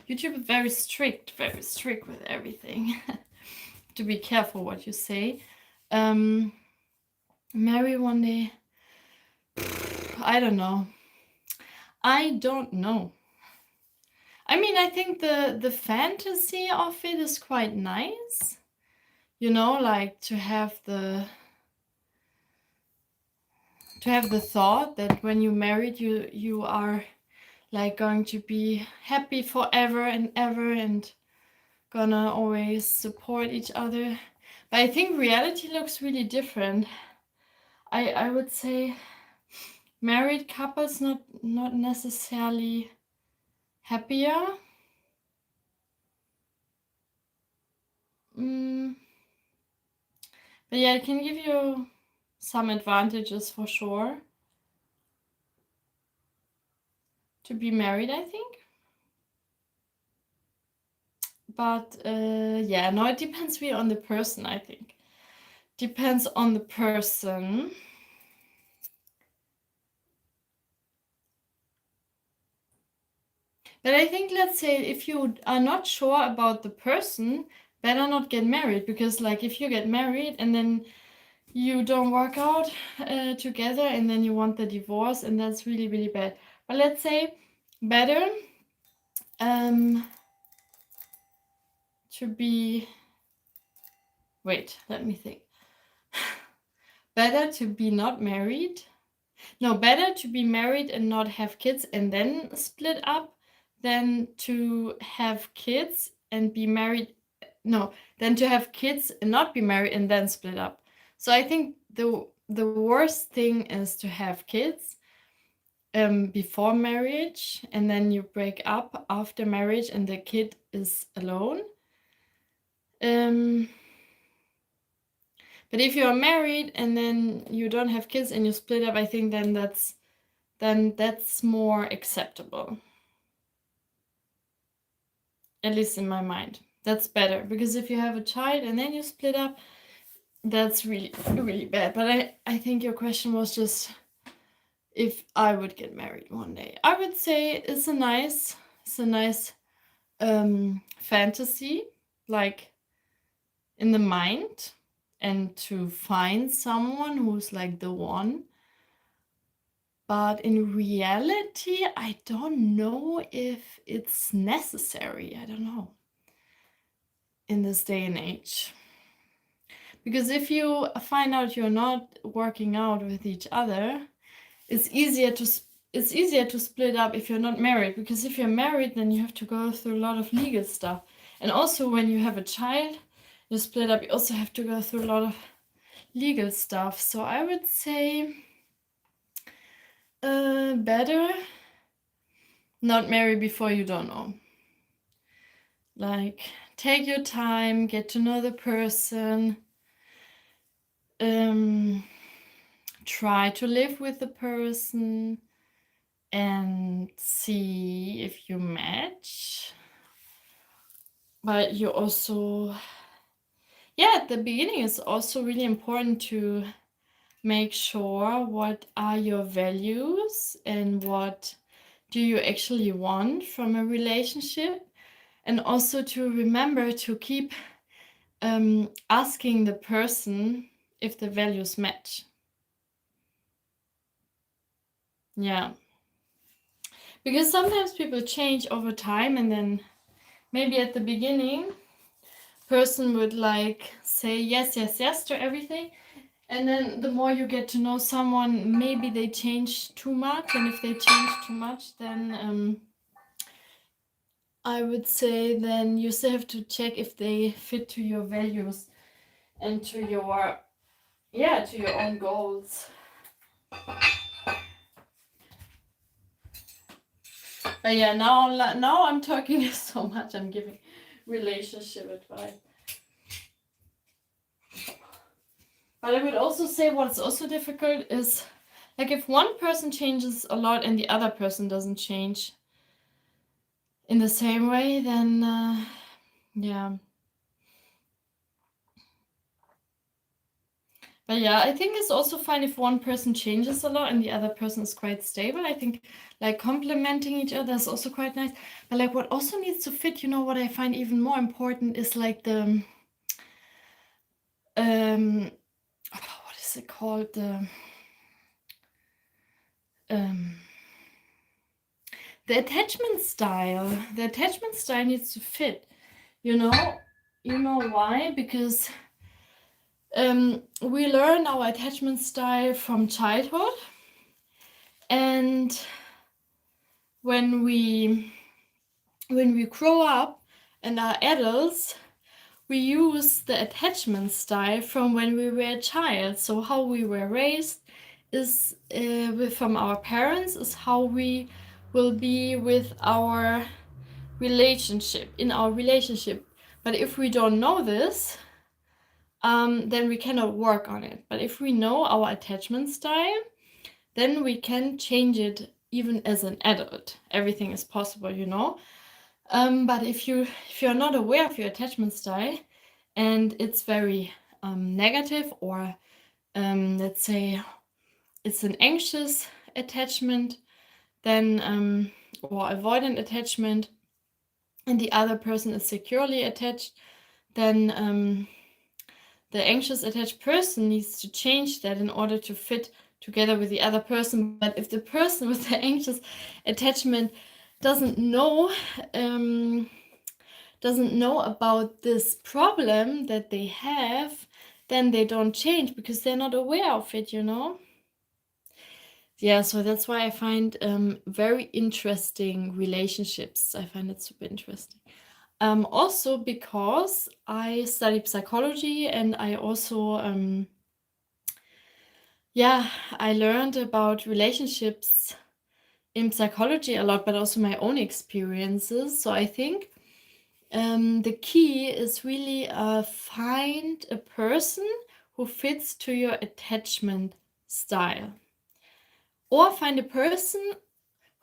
Speaker 1: YouTube is very strict with everything. To be careful what you say. Marry one day. I don't know. I mean, I think the fantasy of it is quite nice. You know, like to have the thought that when you're married, you are like going to be happy forever and ever and gonna always support each other. But I think reality looks really different. I would say married couples not necessarily happier. But yeah, it can give you some advantages for sure to be married, I think. But yeah, no, it depends really on the person, I think. Depends on the person. But I think, let's say, if you are not sure about the person, better not get married. Because, like, if you get married and then you don't work out together and then you want the divorce, and that's really, really bad. But let's say, better to be... Wait, let me think. Better to be not married. No, better to be married and not have kids and then split up than to have kids and be married. No, than to have kids and not be married and then split up. So I think the worst thing is to have kids before marriage and then you break up after marriage and the kid is alone. But if you are married and then you don't have kids and you split up, I think then that's more acceptable. At least in my mind. That's better. Because if you have a child and then you split up, that's really, really bad. But I think your question was just if I would get married one day. I would say it's a nice fantasy, like in the mind, and to find someone who's like the one. But in reality, I don't know if it's necessary. I don't know in this day and age. Because if you find out you're not working out with each other, it's easier to split up if you're not married. Because if you're married, then you have to go through a lot of legal stuff. And also when you have a child, you split up, you also have to go through a lot of legal stuff. So I would say better not marry before you don't know. Like, take your time, get to know the person, try to live with the person, and see if you match. But you also, at the beginning, it's also really important to make sure what are your values and what do you actually want from a relationship, and also to remember to keep asking the person if the values match. Yeah, because sometimes people change over time, and then maybe at the beginning person would like say yes to everything, and then the more you get to know someone, maybe they change too much, and if they change too much, then I would say then you still have to check if they fit to your values and to your own goals. But yeah, now I'm talking so much, I'm giving relationship advice. But I would also say what's also difficult is like if one person changes a lot and the other person doesn't change in the same way, then yeah. But yeah, I think it's also fine if one person changes a lot and the other person is quite stable. I think like complementing each other is also quite nice. But like what also needs to fit, what I find even more important is like the what is it called? The attachment style. The attachment style needs to fit. You know why? Because we learn our attachment style from childhood, and when we grow up and are adults, we use the attachment style from when we were a child. So how we were raised is from our parents is how we will be with our relationship, in our relationship. But if we don't know this, then we cannot work on it. But if we know our attachment style, then we can change it even as an adult. Everything is possible. But if you're not aware of your attachment style and it's very negative, or let's say it's an anxious attachment, then or avoidant attachment, and the other person is securely attached, then the anxious attached person needs to change that in order to fit together with the other person. But if the person with the anxious attachment doesn't know about this problem that they have, then they don't change because they're not aware of it. Yeah, so that's why I find very interesting relationships. I find it super interesting. Also because I study psychology, and I also I learned about relationships in psychology a lot, but also my own experiences. So I think the key is really find a person who fits to your attachment style, or find a person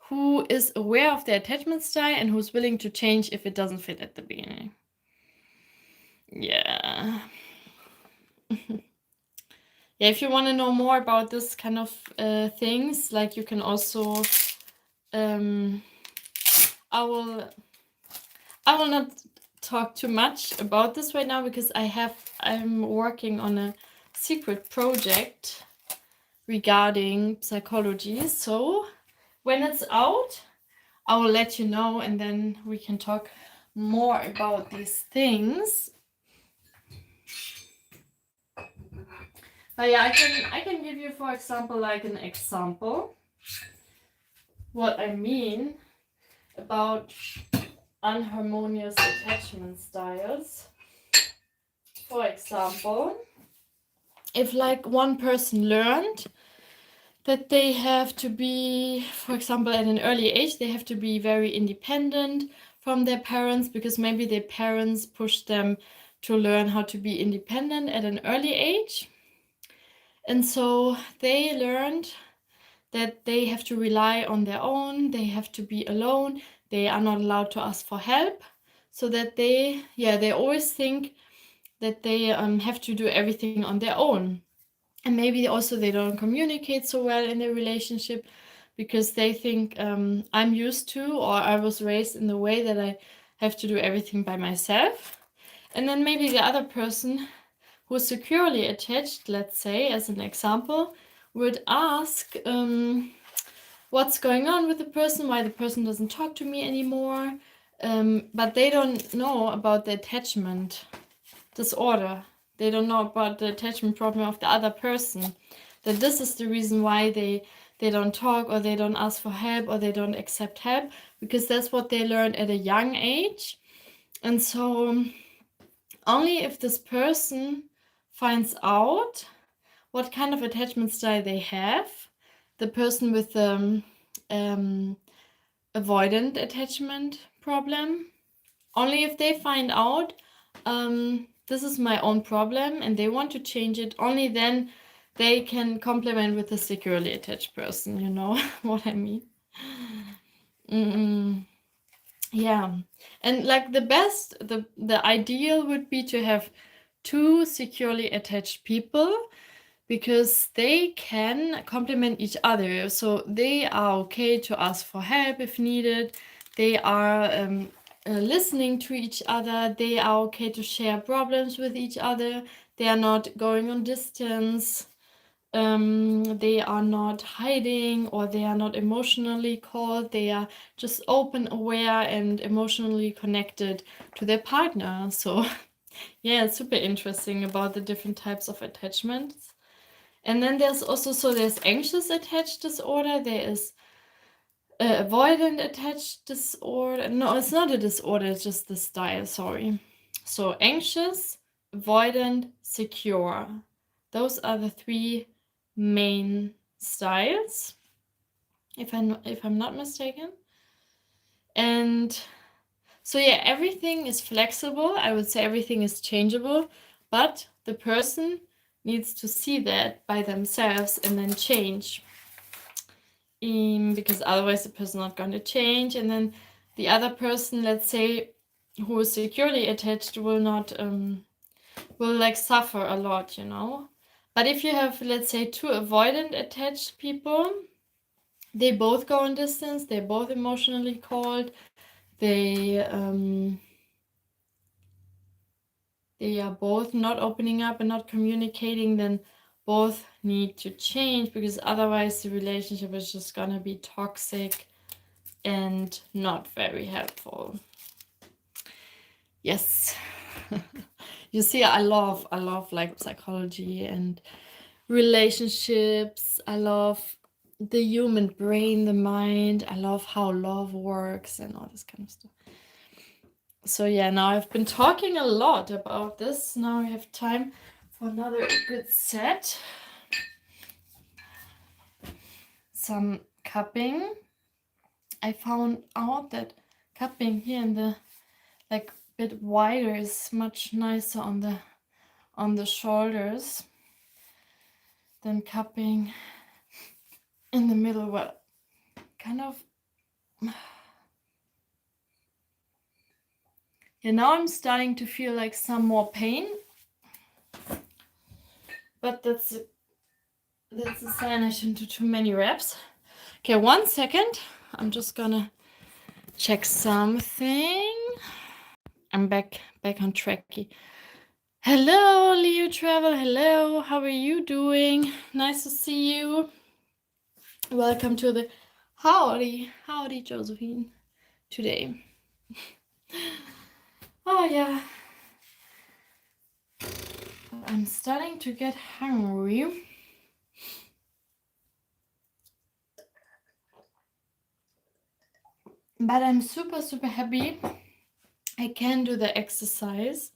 Speaker 1: who is aware of their attachment style and who's willing to change if it doesn't fit at the beginning. Yeah. Yeah, if you want to know more about this kind of things, like you can also I will not talk too much about this right now because I'm working on a secret project regarding psychology. So when it's out, I will let you know, and then we can talk more about these things. But yeah, I can give you, for example, like an example what I mean about unharmonious attachment styles. For example, if like one person learned that they have to be, for example, at an early age, they have to be very independent from their parents because maybe their parents pushed them to learn how to be independent at an early age. And so they learned that they have to rely on their own, they have to be alone, they are not allowed to ask for help, so that they always think that they have to do everything on their own. And maybe also they don't communicate so well in their relationship because they think I'm used to, or I was raised in the way that I have to do everything by myself. And then maybe the other person who's securely attached, let's say, as an example, would ask what's going on with the person, why the person doesn't talk to me anymore. But they don't know about the attachment disorder. They don't know about the attachment problem of the other person. That this is the reason why they don't talk, or they don't ask for help, or they don't accept help, because that's what they learned at a young age. And so only if this person finds out what kind of attachment style they have, the person with the avoidant attachment problem, only if they find out this is my own problem and they want to change it, only then they can complement with a securely attached person, you know what I mean? Yeah. And like the ideal would be to have two securely attached people, because they can complement each other. So they are okay to ask for help if needed. They are listening to each other. They are okay to share problems with each other. They are not going on distance. They are not hiding, or they are not emotionally cold. They are just open, aware, and emotionally connected to their partner. So yeah, it's super interesting about the different types of attachments. And then there's also, there's anxious attached disorder, there is avoidant attached disorder. No, it's not a disorder, it's just the style, sorry. So anxious, avoidant, secure. Those are the three main styles, if I'm not mistaken. And so yeah, everything is flexible. I would say everything is changeable, but the person needs to see that by themselves and then change. Because otherwise the person not going to change, and then the other person, let's say, who is securely attached, will not will like suffer a lot, you know. But if you have, let's say, two avoidant attached people, they both go on distance, they're both emotionally cold, they are both not opening up and not communicating, then both need to change, because otherwise the relationship is just gonna be toxic and not very helpful. Yes. You see, I love like psychology and relationships. I love the human brain, the mind. I love how love works and all this kind of stuff. So yeah, now I've been talking a lot about this. Now I have time for another good set. Some cupping. I found out that cupping here in the like bit wider is much nicer on the shoulders than cupping in the middle. Well, kind of. Yeah, now I'm starting to feel like some more pain, but that's a sign I shouldn't do too many reps. Okay, 1 second. I'm just gonna check something. I'm back on tracky. Hello, Leo Travel. Hello, how are you doing? Nice to see you. Welcome to the howdy, Josephine. Today. Oh yeah. I'm starting to get hungry. But I'm super, super happy I can do the exercise.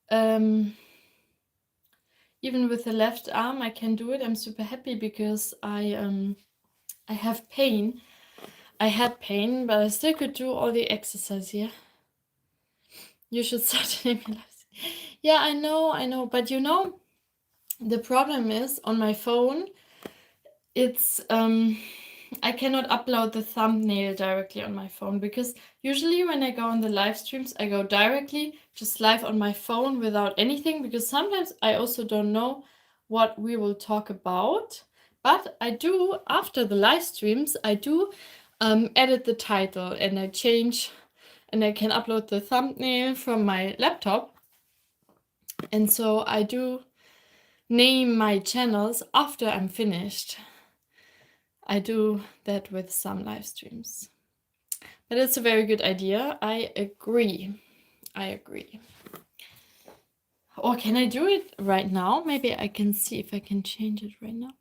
Speaker 1: Even with the left arm, I can do it. I'm super happy because I have pain. I had pain, but I still could do all the exercise here. You should start doing my lives. Yeah, I know. But you know, the problem is on my phone, it's I cannot upload the thumbnail directly on my phone, because usually when I go on the live streams, I go directly just live on my phone without anything, because sometimes I also don't know what we will talk about. But I do, after the live streams, I do edit the title, and I change, and I can upload the thumbnail from my laptop. And so I do name my channels after I'm finished. I do that with some live streams. But it's a very good idea. I agree. I agree. Or can I do it right now? Maybe I can see if I can change it right now.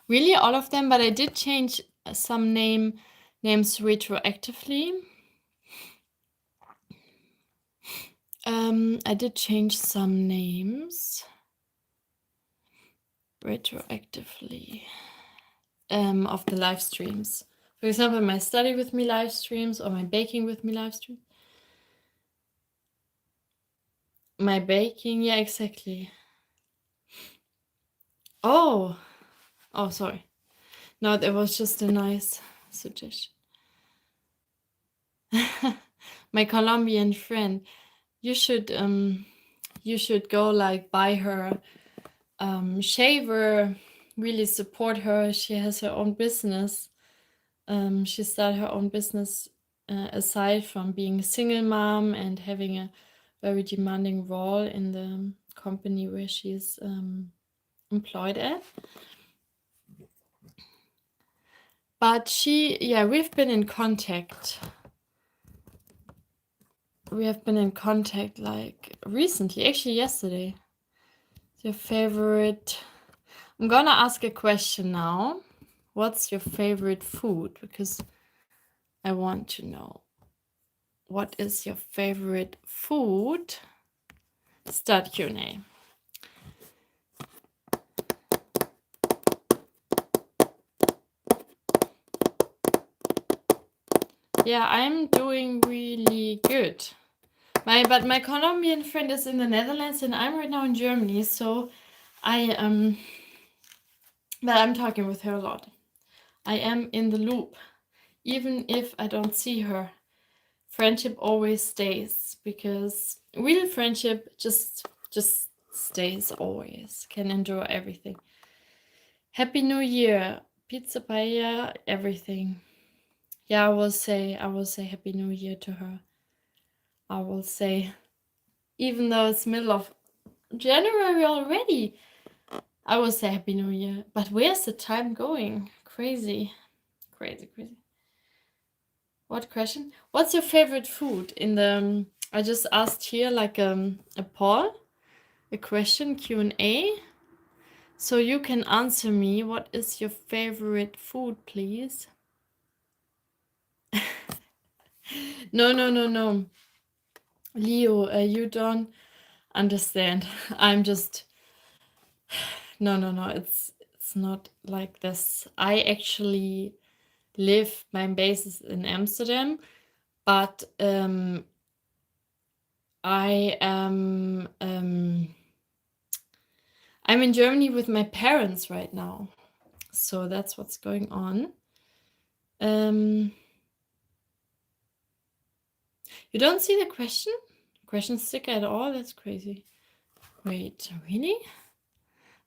Speaker 1: Really, all of them, but I did change some names retroactively. I did change some names retroactively of the live streams. For example, my study with me live streams or my baking with me live stream. My baking, yeah, exactly. Oh, sorry. No, that was just a nice suggestion. My Colombian friend, you should go like buy her shaver, really support her. She has her own business. She started her own business aside from being a single mom and having a very demanding role in the company where she's employed at. But we've been in contact. We have been in contact like recently, actually yesterday. Your favorite? I'm gonna ask a question now. What's your favorite food? Because I want to know. What is your favorite food? Start Q&A. Yeah, I'm doing really good. But my Colombian friend is in the Netherlands and I'm right now in Germany, so but I'm talking with her a lot. I am in the loop. Even if I don't see her, friendship always stays, because real friendship just stays always. Can endure everything. Happy New Year. Pizza paella, everything. Yeah, I will say Happy New Year to her. I will say, even though it's middle of January already, I will say Happy New Year. But where's the time going? Crazy. What question? What's your favorite food? I just asked here like a poll, a question, Q&A. So you can answer me. What is your favorite food, please? No. Leo, you don't understand. I'm just no. It's not like this. I actually live, my base is in Amsterdam, but I am I'm in Germany with my parents right now. So that's what's going on. You don't see the question sticker at all? That's crazy. Wait, really?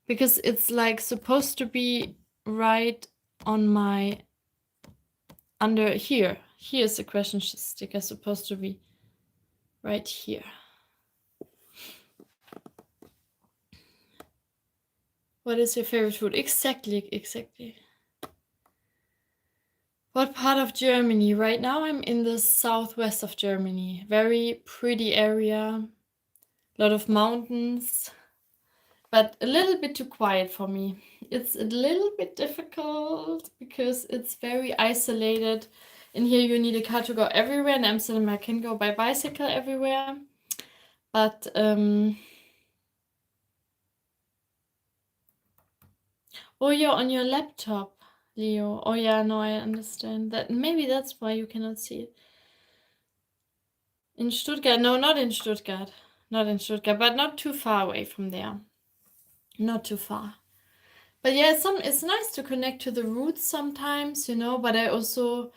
Speaker 1: Because it's like supposed to be right on my under here. Here's the question sticker supposed to be right here. What is your favorite food? Exactly. What part of Germany? Right now I'm in the southwest of Germany. Very pretty area. A lot of mountains. But a little bit too quiet for me. It's a little bit difficult because it's very isolated. In here you need a car to go everywhere. In Amsterdam I can go by bicycle everywhere. But oh, you're on your laptop, Leo. Oh yeah, no, I understand that. Maybe that's why you cannot see it. In Stuttgart? No, not in Stuttgart. Not in Stuttgart, but not too far away from there. Not too far. But yeah, it's nice to connect to the roots sometimes, but I also,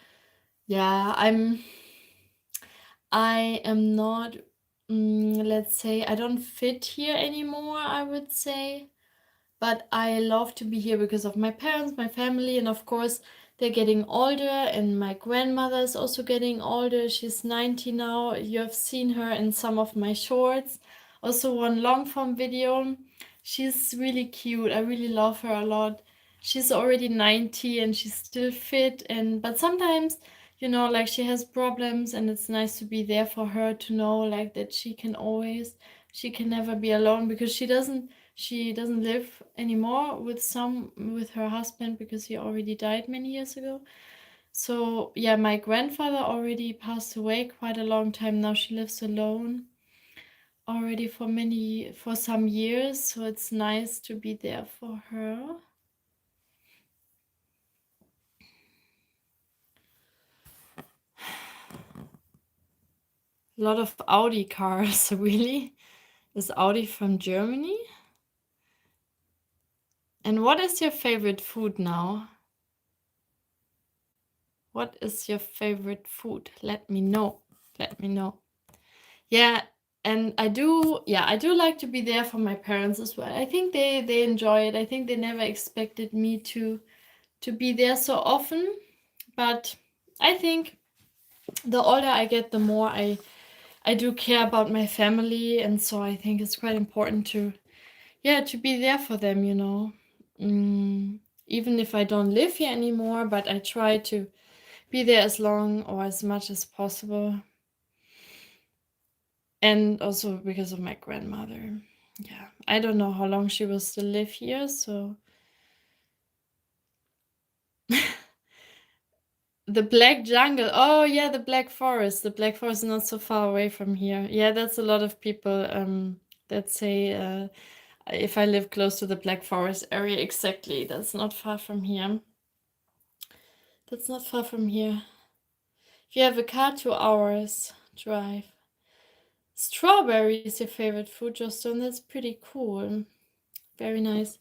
Speaker 1: yeah, I am not, let's say, I don't fit here anymore, I would say. But I love to be here because of my parents, my family, and of course, they're getting older, and my grandmother is also getting older. She's 90 now. You have seen her in some of my shorts, also one long form video. She's really cute. I really love her a lot. She's already 90 and she's still fit, but sometimes, like she has problems, and it's nice to be there for her, to know like that she can never be alone, because she doesn't live anymore with her husband, because he already died many years ago. So yeah, my grandfather already passed away quite a long time now. She lives alone already for some years, so it's nice to be there for her. A lot of Audi cars. Really? Is Audi from Germany? And what is your favorite food now? What is your favorite food? Let me know. Let me know. Yeah, and I do like to be there for my parents as well. I think they enjoy it. I think they never expected me to be there so often, but I think the older I get, the more I do care about my family, and so I think it's quite important to be there for them, even if I don't live here anymore, but I try to be there as long or as much as possible. And also because of my grandmother. Yeah, I don't know how long she will still live here, so the Black Jungle. Oh yeah, the Black Forest. The Black Forest is not so far away from here. Yeah, that's a lot of people that say if I live close to the Black Forest area. Exactly. That's not far from here. That's not far from here. If you have a car, 2 hours drive. Strawberry is your favorite food, Justin. That's pretty cool. Very nice.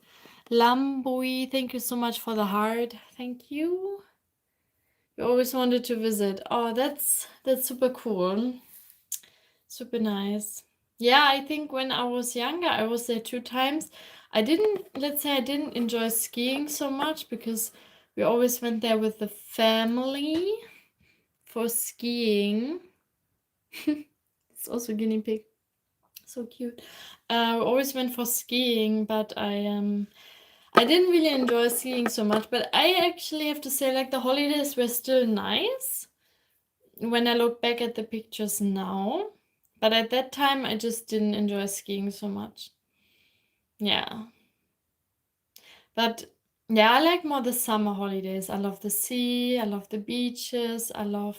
Speaker 1: Lambui, thank you so much for the heart. Thank you. You always wanted to visit. Oh, that's super cool. Super nice. Yeah, I think when I was younger, I was there 2 times. Let's say I didn't enjoy skiing so much, because we always went there with the family for skiing. It's also a guinea pig. So cute. We always went for skiing, but I didn't really enjoy skiing so much, but I actually have to say, like, the holidays were still nice when I look back at the pictures now. But at that time, I just didn't enjoy skiing so much. Yeah. But yeah, I like more the summer holidays. I love the sea, I love the beaches, I love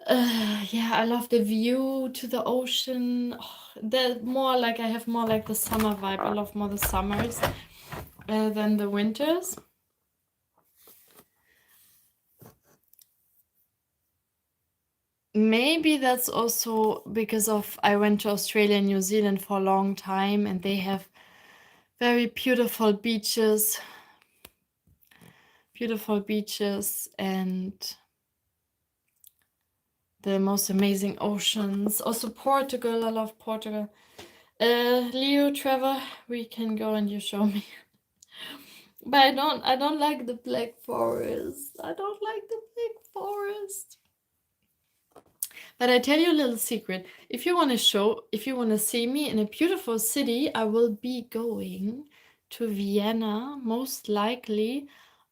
Speaker 1: the view to the ocean. I have more like the summer vibe. I love more the summers than the winters. Maybe that's also because I went to Australia and New Zealand for a long time, and they have very beautiful beaches, and the most amazing oceans. Also Portugal, I love Portugal. Leo, Trevor, we can go and you show me. But I don't like the Black Forest. I don't like the Black Forest. But I tell you a little secret. If you want to see me in a beautiful city, I will be going to Vienna, most likely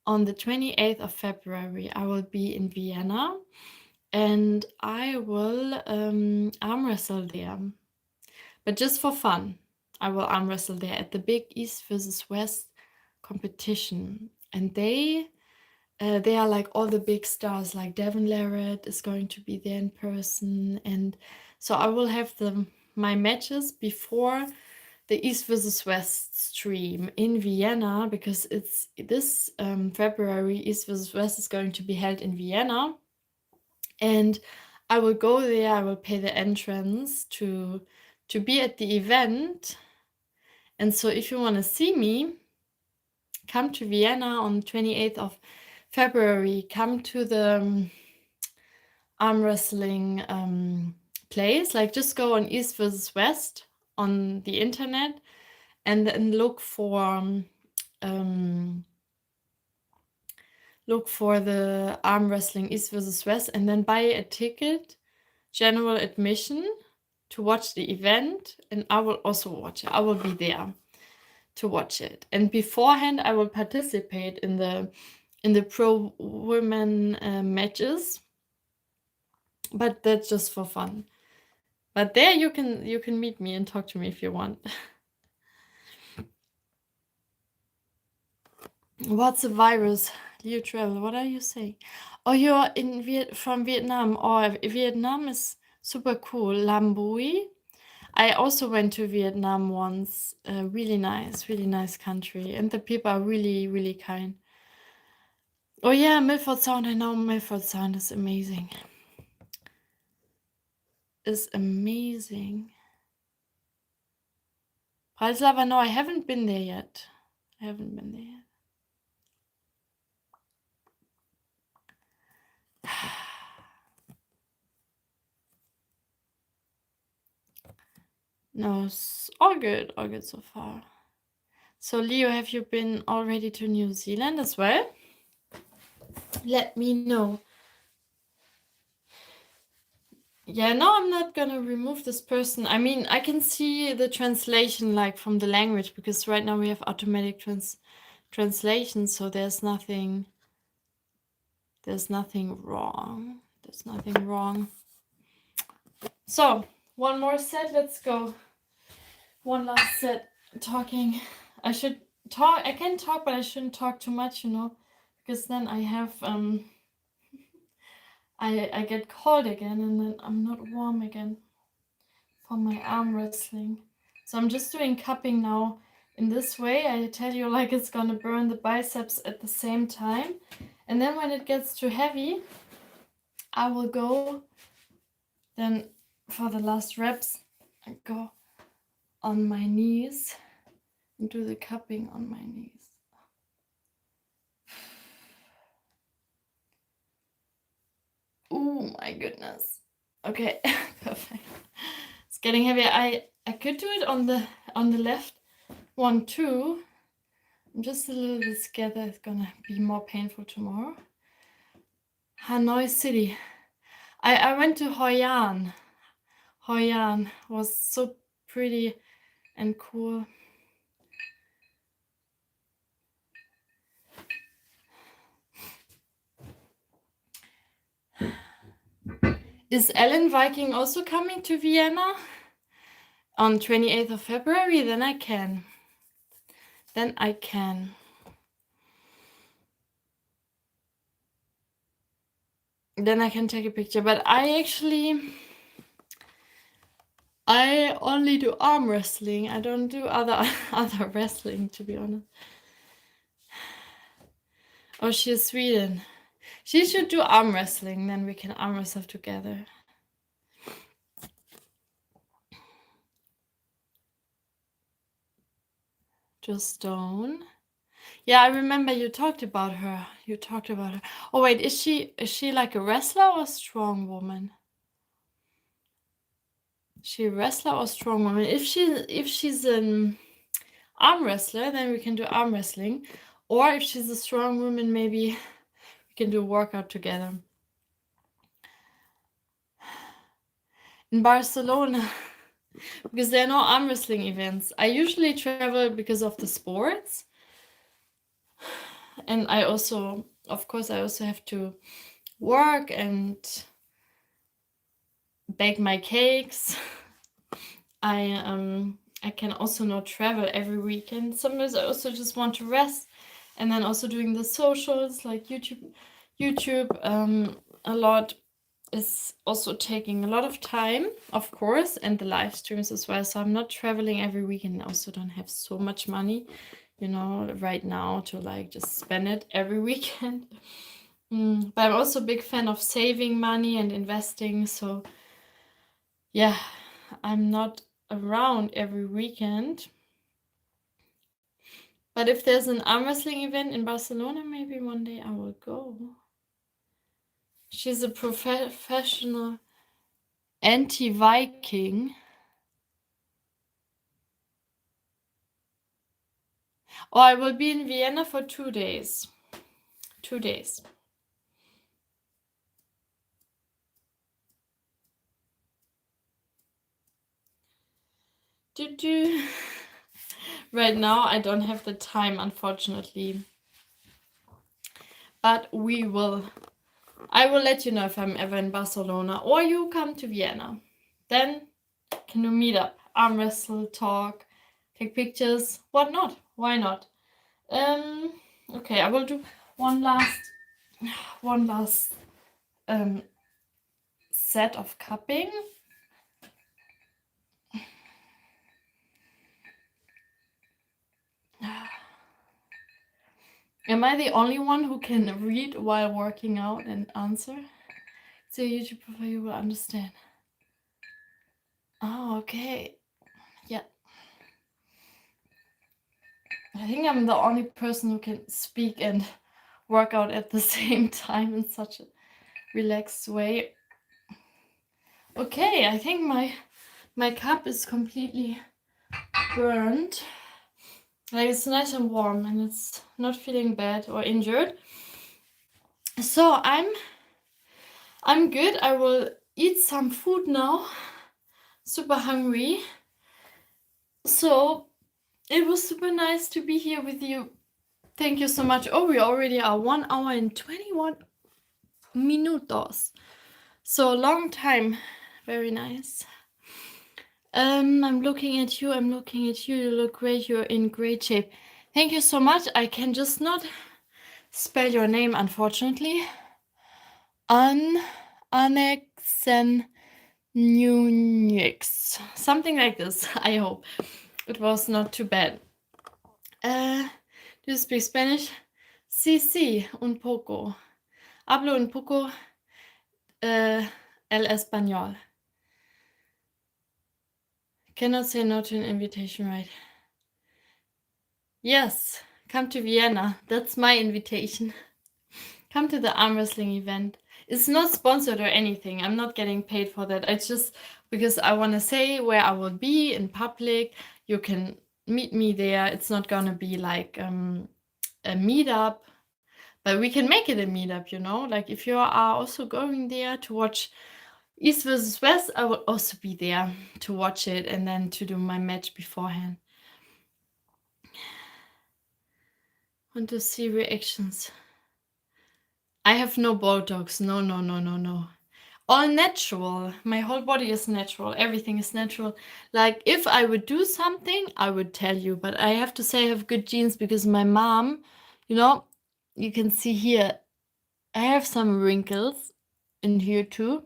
Speaker 1: on the 28th of February. I will be in Vienna, and I will arm wrestle there. But just for fun. I will arm wrestle there at the big East versus West competition. And they are like all the big stars, like Devin Larratt is going to be there in person, and so I will have my matches before the East versus West stream in Vienna, because it's this February. East versus West is going to be held in Vienna, and I will go there. I will pay the entrance to to be at the event. And so if you want to see me, come to Vienna on 28th of February. Come to the arm wrestling place. Like, just go on East versus West on the internet and then look for the arm wrestling East versus West, and then buy a ticket, general admission, to watch the event. And I will also watch it. I will be there to watch it, and beforehand I will participate in the pro women matches, but that's just for fun. But there you can meet me and talk to me if you want. What's a virus? You travel. What are you saying? Oh, you're from Vietnam. Oh, Vietnam is super cool. Lambui. I also went to Vietnam once. Really nice country, and the people are really, really kind. Oh yeah, Milford Sound. I know Milford Sound is amazing. Bratislava, no, I haven't been there yet. No, all good so far. So Leo, have you been already to New Zealand as well? Let me know. Yeah, no, I'm not gonna remove this person. I mean, I can see the translation like from the language, because right now we have automatic translation, so there's nothing wrong. So, one more set, let's go. One last set talking. I can talk, but I shouldn't talk too much, because then I have I get cold again, and then I'm not warm again for my arm wrestling. So I'm just doing cupping now in this way. I tell you, like, it's gonna burn the biceps at the same time. And then when it gets too heavy, I will go then for the last reps and go on my knees and do the cupping on my knees. Oh my goodness. Okay, perfect. It's getting heavier. I could do it on the left one too. I'm just a little bit scared that it's gonna be more painful tomorrow. Hanoi City. I went to Hoi An. Hoi An was so pretty and cool. Is Ellen Viking also coming to Vienna on 28th of February? Then I can. Then I can take a picture. But I only do arm wrestling. I don't do other wrestling, to be honest. Oh, she's Sweden. She should do arm wrestling, then we can arm wrestle together. Just don't. Yeah, I remember you talked about her. Oh wait, is she like a wrestler or a strong woman? Is she a wrestler or strong woman? If she's an arm wrestler, then we can do arm wrestling. Or if she's a strong woman, maybe we can do a workout together. In Barcelona, because there are no arm wrestling events. I usually travel because of the sports. And I also, of course, have to work and bake my cakes. I can also not travel every weekend. Sometimes I also just want to rest, and then also doing the socials like YouTube a lot is also taking a lot of time, of course, and the live streams as well. So I'm not traveling every weekend. I also don't have so much money, right now to like just spend it every weekend. But I'm also a big fan of saving money and investing. So yeah, I'm not around every weekend. But if there's an arm wrestling event in Barcelona, maybe one day I will go. She's a professional anti-Viking. Oh, I will be in Vienna for 2 days. 2 days. Right now, I don't have the time, unfortunately. But I will let you know if I'm ever in Barcelona or you come to Vienna. Then can you meet up, arm wrestle, talk, take pictures, whatnot? Why not? Okay, I will do one last set of cupping. Am I the only one who can read while working out and answer? It's a YouTube profile, you will understand. Oh, okay. Yeah. I think I'm the only person who can speak and work out at the same time in such a relaxed way. Okay, I think my cup is completely burned. Like, it's nice and warm and it's not feeling bad or injured. So I'm good. I will eat some food now. Super hungry. So it was super nice to be here with you. Thank you so much. Oh, we already are 1 hour and 21 minutos. So long time. Very nice. I'm looking at you. You look great. You're in great shape. Thank you so much. I can just not spell your name, unfortunately. Annexen Nunix. Something like this, I hope. It was not too bad. Do you speak Spanish? Sí, un poco. Hablo un poco el español. Cannot say no to an invitation, right? Yes, come to Vienna. That's my invitation. Come to the arm wrestling event. It's not sponsored or anything. I'm not getting paid for that. It's just because I want to say where I will be in public. You can meet me there. It's not gonna be like a meetup, but we can make it a meetup, you know? Like, if you are also going there to watch East versus West, I will also be there to watch it and then to do my match beforehand. Want to see reactions. I have no Botox. No. All natural. My whole body is natural. Everything is natural. Like, if I would do something, I would tell you. But I have to say I have good genes because my mom, you know, you can see here, I have some wrinkles in here too.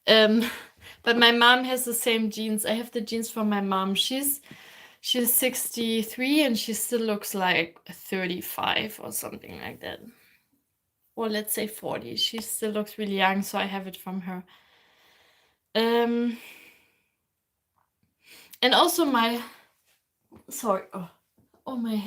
Speaker 1: But my mom has the same genes. I have the genes from my mom. She's 63 and she still looks like 35 or something like that. Or let's say 40. She still looks really young, so I have it from her. And also my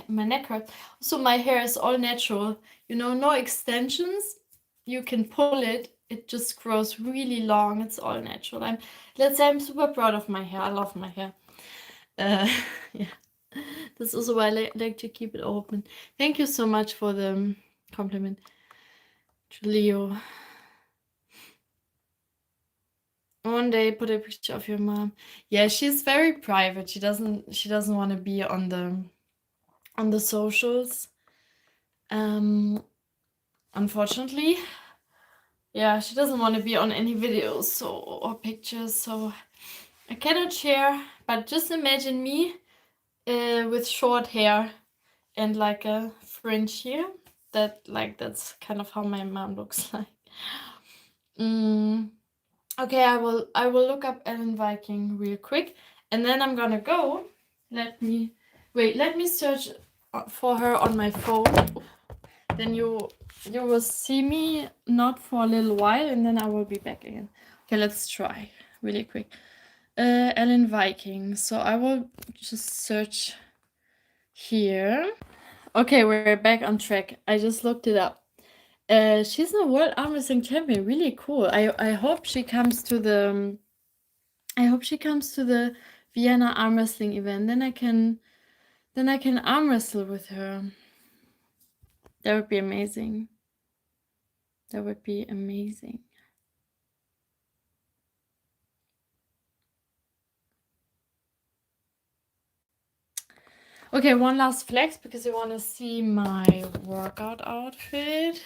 Speaker 1: neck hurts. So my hair is all natural. You know, no extensions. You can pull it. It just grows really long. It's all natural. Let's say I'm super proud of my hair. I love my hair. Yeah. That's also why I like to keep it open. Thank you so much for the compliment, Leo. One day put a picture of your mom. Yeah, she's very private. She doesn't want to be on the socials. Unfortunately. Yeah, she doesn't want to be on any videos or pictures, so I cannot share. But just imagine me with short hair and like a fringe here. That's kind of how my mom looks like. Okay, I will look up Ellen Viking real quick, and then I'm gonna go. Let me search for her on my phone. Then you will see me not for a little while, and then I will be back again. Okay, let's try really quick. Ellen Viking. So I will just search here. Okay, we're back on track. I just looked it up. She's a world arm wrestling champion. Really cool. I hope she comes to the Vienna arm wrestling event. Then I can arm wrestle with her. That would be amazing. That would be amazing. Okay, one last flex because you want to see my workout outfit.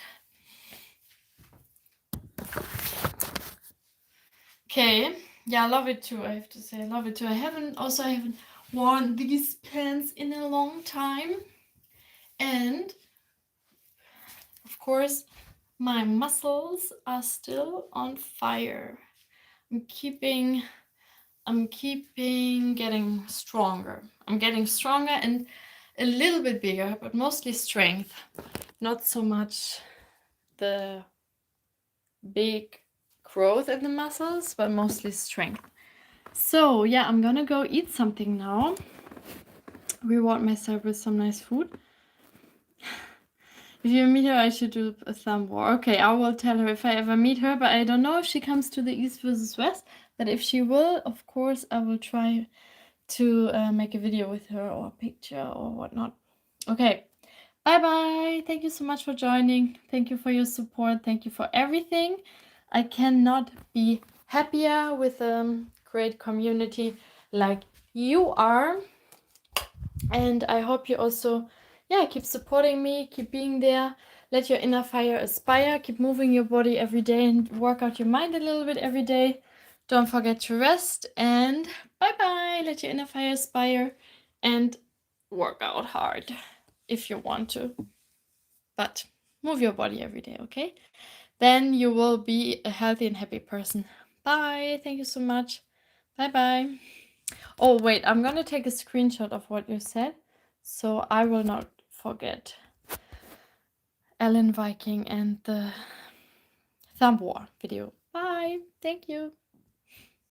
Speaker 1: Okay, yeah, I love it too. I have to say, I love it too. I haven't worn these pants in a long time, and of course, my muscles are still on fire. I'm keeping getting stronger. I'm getting stronger and a little bit bigger, but mostly strength. Not so much the big growth in the muscles, but mostly strength. So yeah, I'm gonna go eat something now. Reward myself with some nice food. If you meet her, I should do a thumb war. Okay, I will tell her if I ever meet her, but I don't know if she comes to the East versus West. But if she will, of course, I will try to make a video with her or a picture or whatnot. Okay, bye-bye. Thank you so much for joining. Thank you for your support. Thank you for everything. I cannot be happier with a great community like you are. And I hope you also, keep supporting me, keep being there. Let your inner fire aspire. Keep moving your body every day and work out your mind a little bit every day. Don't forget to rest, and bye-bye. Let your inner fire aspire and work out hard if you want to. But move your body every day, okay? Then you will be a healthy and happy person. Bye. Thank you so much. Bye-bye. Oh, wait, I'm gonna take a screenshot of what you said, so I will not forget. Ellen Viking and the Thumb War video. Bye. Thank you.